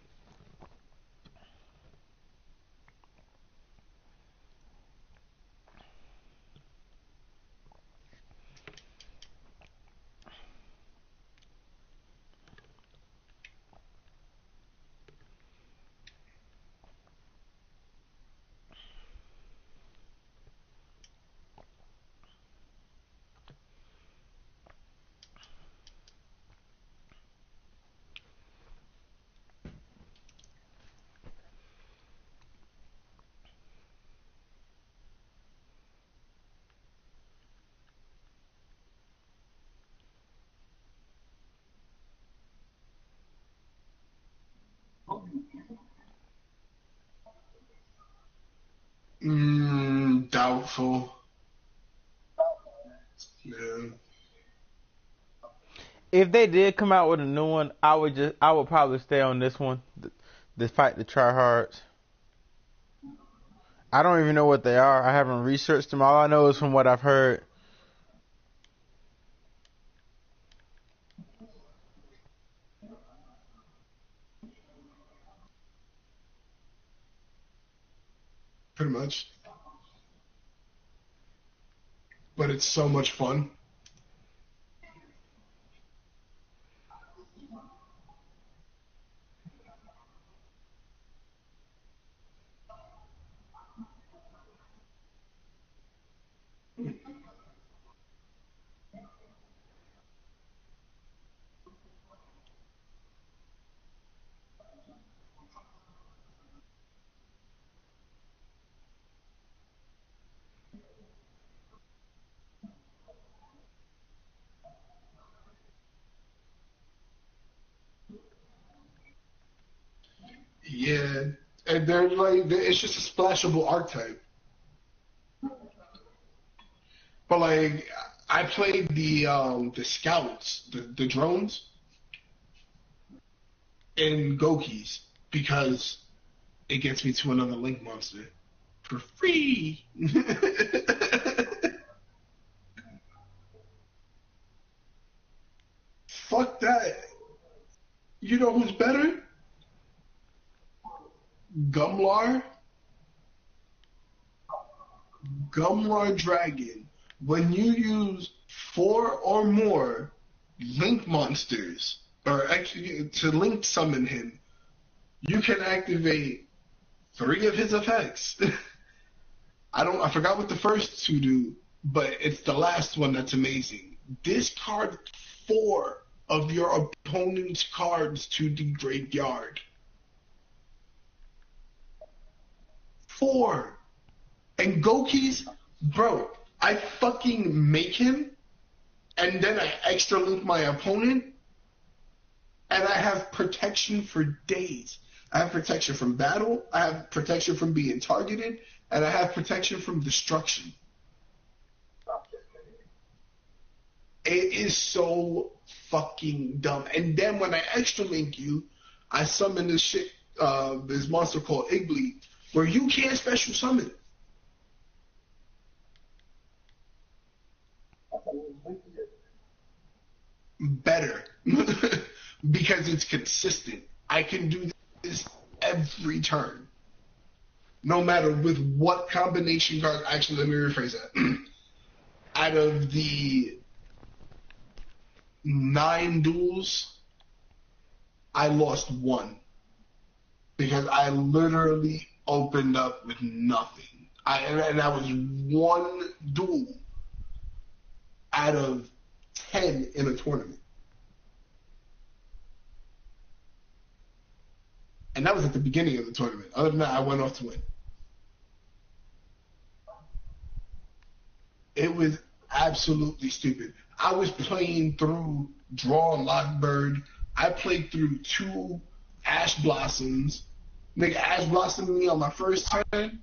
Doubtful. Yeah. If they did come out with a new one, I would probably stay on this one, the fight the tryhards. I don't even know what they are. I haven't researched them. All I know is from what I've heard. Pretty much. But it's so much fun. Yeah. And they're like, it's just a splashable archetype. But like, I played the scouts, the drones, in Gokis because it gets me to another Link monster for free. Fuck that. You know who's better? Gumlar. Gumlar Dragon. When you use 4 or more Link monsters, or actually to Link summon him, you can activate 3 of his effects. I forgot what the first 2 do, but it's the last one that's amazing. Discard 4 of your opponent's cards to the graveyard. 4. And Goki's, bro, I fucking make him, and then I extra link my opponent, and I have protection for days. I have protection from battle, I have protection from being targeted, and I have protection from destruction. It is so fucking dumb. And then when I extra link you, I summon this shit, this monster called Eaglehare, where you can't special summon. Better. Because it's consistent. I can do this every turn. No matter with what combination card. Actually, let me rephrase that. Out of the 9 duels, I lost 1. Because I literally opened up with nothing. And that was 1 duel out of 10 in a tournament. And that was at the beginning of the tournament. Other than that, I went off to win. It was absolutely stupid. I was playing through Draw Lockbird. I played through 2 Ash Blossoms. Nigga Ash Blossomed me on my first turn.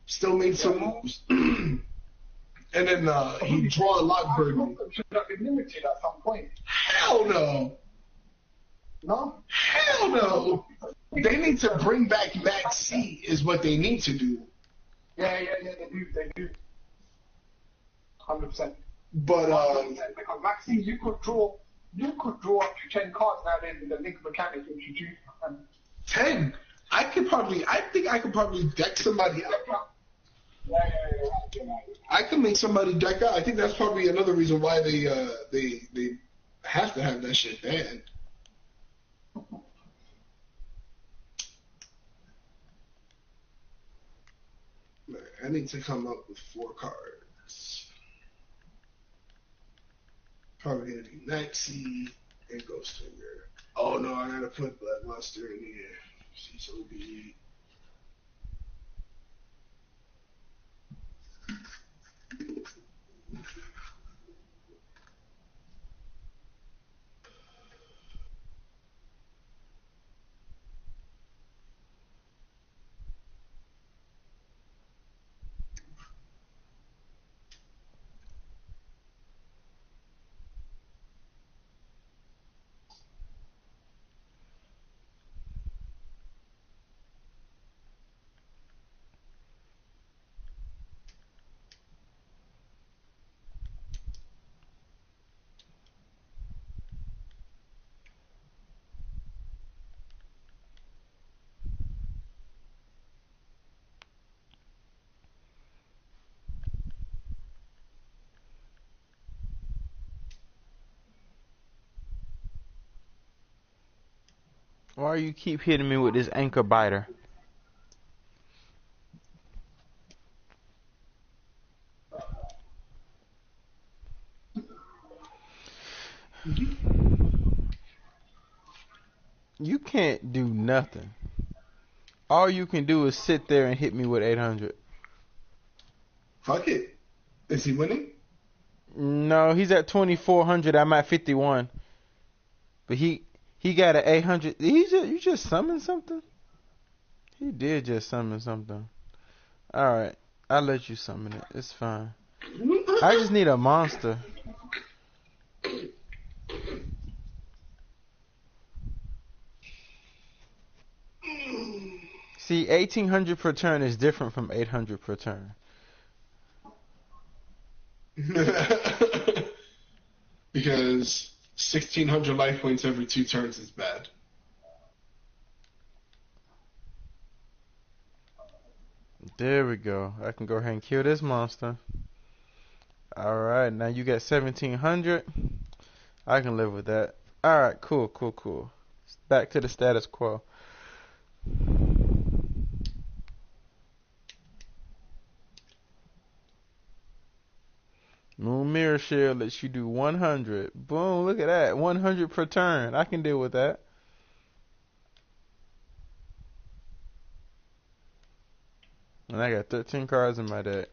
Still made some moves. And then he Draw Lockbird. Should have been limited at some point. Hell no. No? Hell no. They need to bring back Max C is what they need to do. Yeah, they do. 100%. But because Maxi, you could draw up to 10 cards now. Then the link mechanic introduced. 10, I think I could probably deck somebody out. Yeah. I can make somebody deck out. I think that's probably another reason why they have to have that shit banned. I need to come up with 4 cards. Probably gonna be Maxi and Ghostfinger. Oh no, I gotta put Bloodluster in here. CSOB. Why you keep hitting me with this anchor biter? You can't do nothing. All you can do is sit there and hit me with 800. Fuck it. Is he winning? No, he's at 2400. I'm at 51. But he got an 800. You just summoned something? He did just summon something. All right, I'll let you summon it. It's fine. I just need a monster. See, 1800 per turn is different from 800 per turn. Because 1600 life points every 2 turns is bad. There we go. I can go ahead and kill this monster. Alright, now you got 1700. I can live with that. Alright, cool. Back to the status quo. Moon Mirror Shield lets you do 100. Boom, look at that. 100 per turn. I can deal with that. And I got 13 cards in my deck.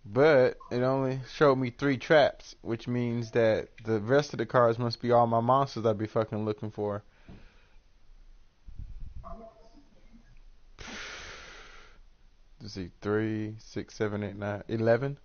But it only showed me 3 traps, which means that the rest of the cards must be all my monsters I'd be fucking looking for. Let's see, 3, 6, 7, 8, 9, 11.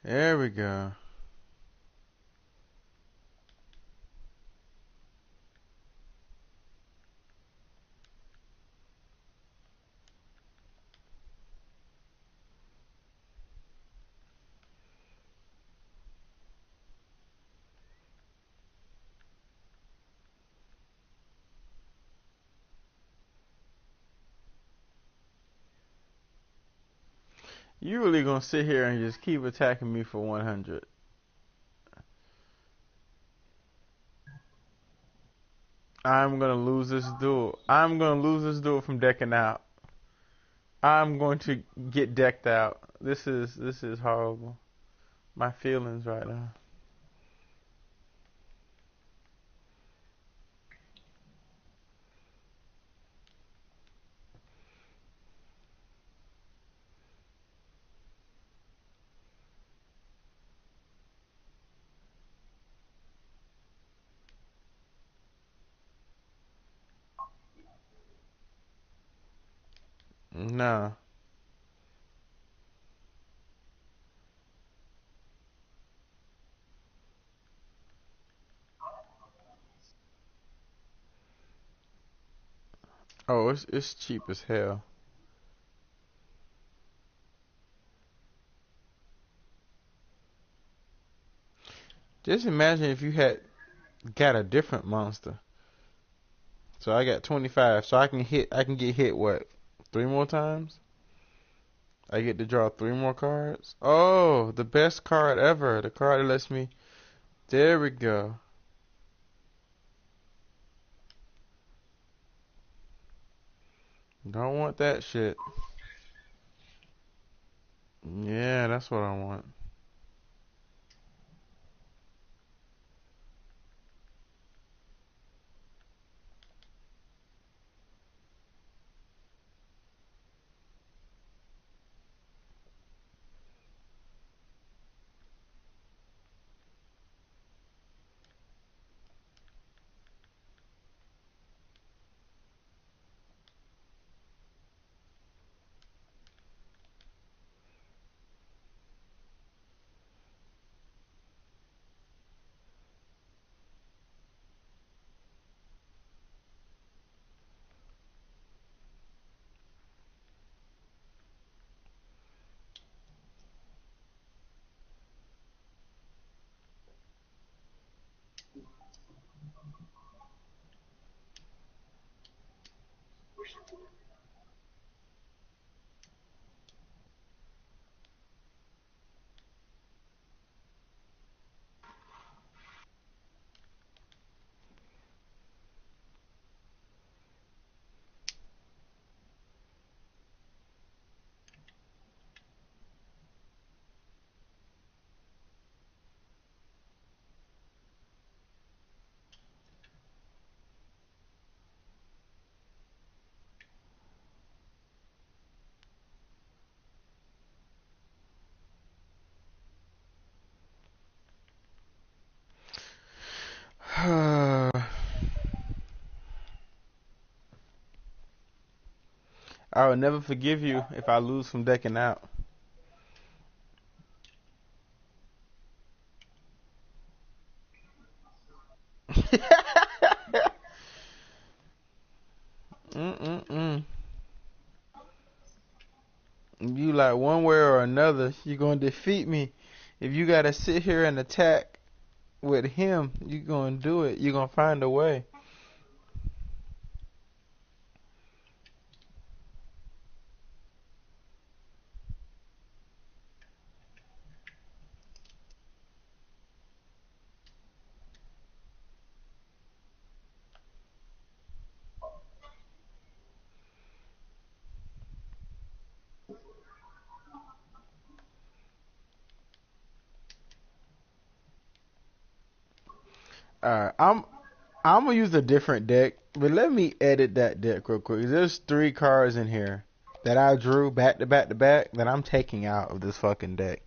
There we go. You really gonna sit here and just keep attacking me for 100? I'm gonna lose this duel. I'm gonna lose this duel from decking out. I'm going to get decked out. This is horrible. My feelings right now. Nah. Oh, it's cheap as hell. Just imagine if you had got a different monster. So I got 25. So I can get hit what? 3 more times? I get to draw 3 more cards? Oh, the best card ever. The card that lets me. There we go. Don't want that shit. Yeah, that's what I want. I will never forgive you if I lose from decking out. Mm-mm-mm. You like one way or another, you're gonna defeat me. If you gotta sit here and attack with him, you're gonna do it. You're gonna find a way. I'm gonna use a different deck, but let me edit that deck real quick. There's 3 cards in here that I drew back to back to back that I'm taking out of this fucking deck.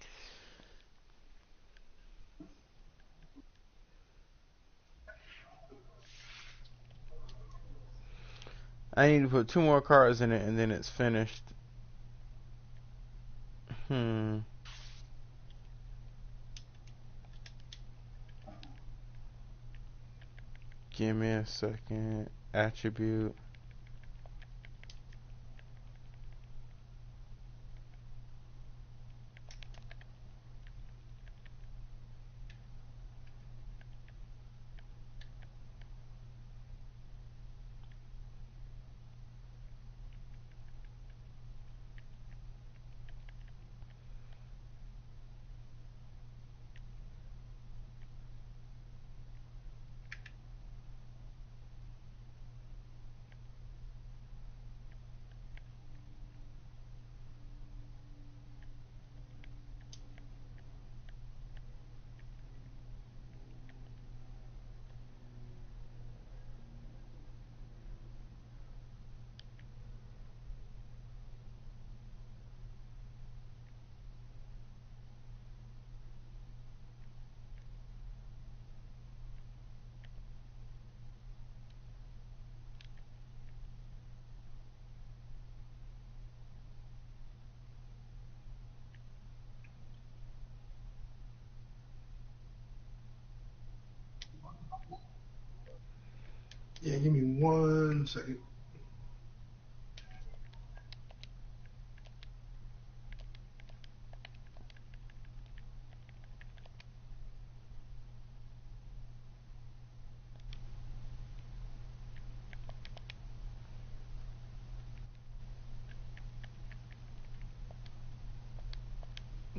I need to put 2 more cards in it and then it's finished. Hmm. Give me a second. Attribute. Yeah, give me 1 second.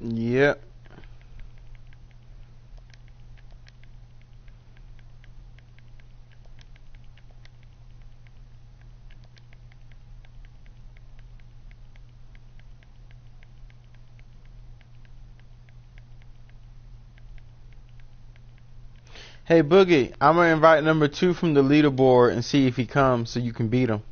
Yep. Hey Boogie, I'm gonna invite number 2 from the leaderboard and see if he comes so you can beat him.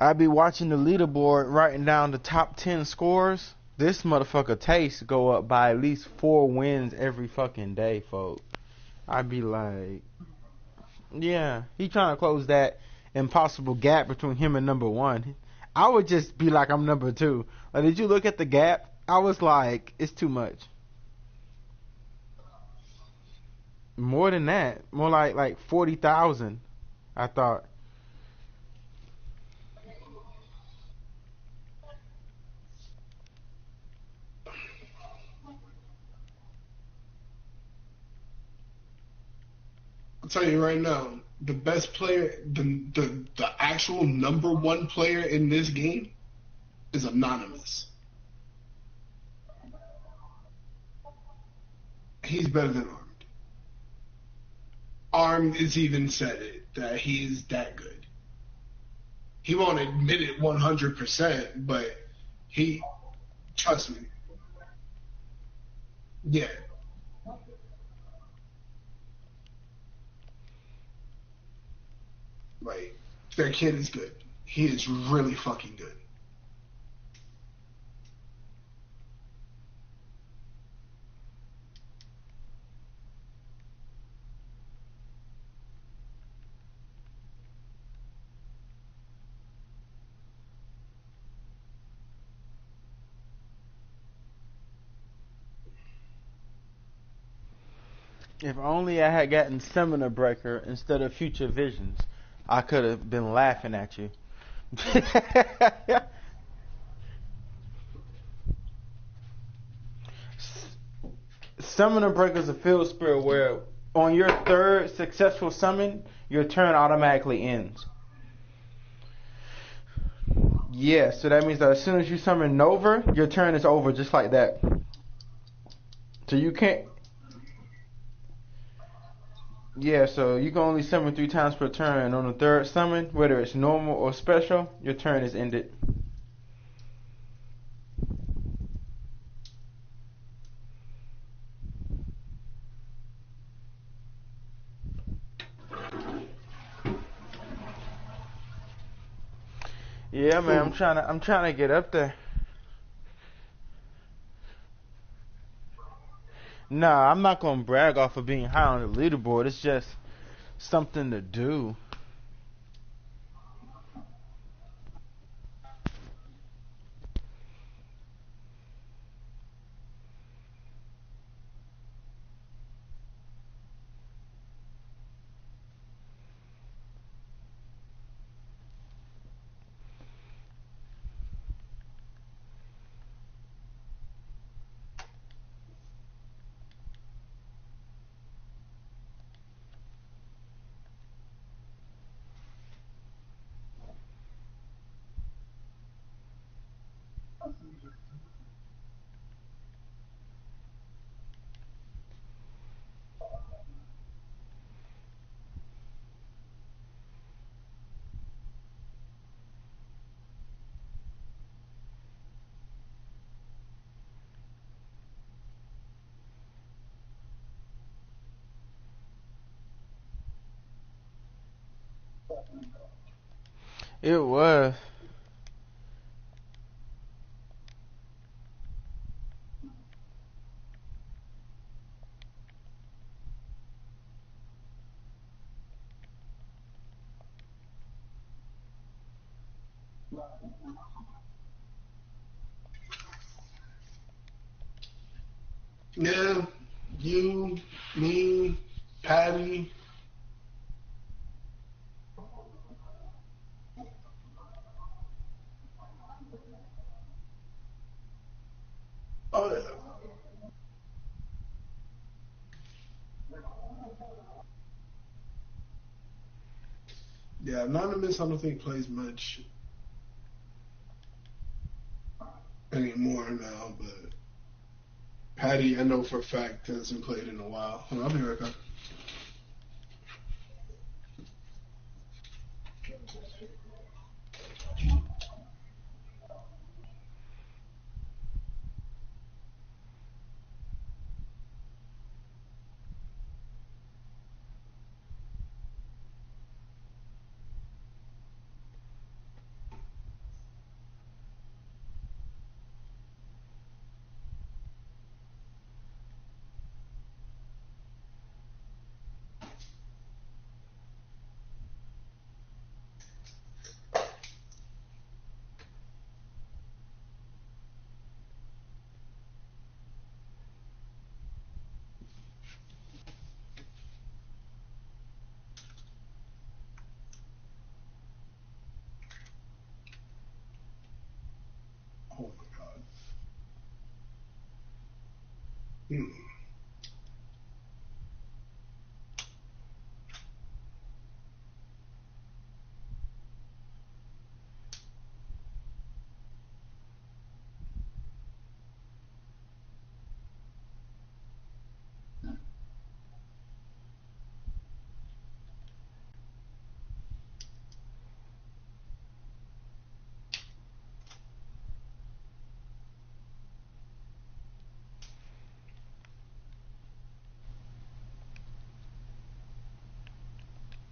I be watching the leaderboard, writing down the top 10 scores. This motherfucker Taste go up by at least 4 wins every fucking day, folks. I be like, yeah, he trying to close that impossible gap between him and number 1. I would just be like, I'm number 2. Like, did you look at the gap? I was like, it's too much. More than that, more like 40,000. I thought. I'll tell you right now, the best player, the actual number 1 player in this game is anonymous. He's better than Armed. Armed has even said it, that he's that good. He won't admit it 100%, but he, trust me. Yeah. Like, their kid is good. He is really fucking good. If only I had gotten Seminar Breaker instead of Future Visions, I could have been laughing at you. Summoner Breaker is a field spell where on your 3rd successful summon, your turn automatically ends. Yeah, so that means that as soon as you summon Nova, your turn is over just like that. So you can't. Yeah, so you can only summon 3 times per turn. On the 3rd summon, whether it's normal or special, your turn is ended. Yeah, man, I'm trying to get up there. Nah, I'm not gonna brag off of being high on the leaderboard. It's just something to do. It was. Yeah, you, me, Patty. Oh, yeah. Yeah, Anonymous, I don't think plays much anymore now, but Patty, I know for a fact, hasn't played in a while. Hold on, I'll be right back. Oh my God.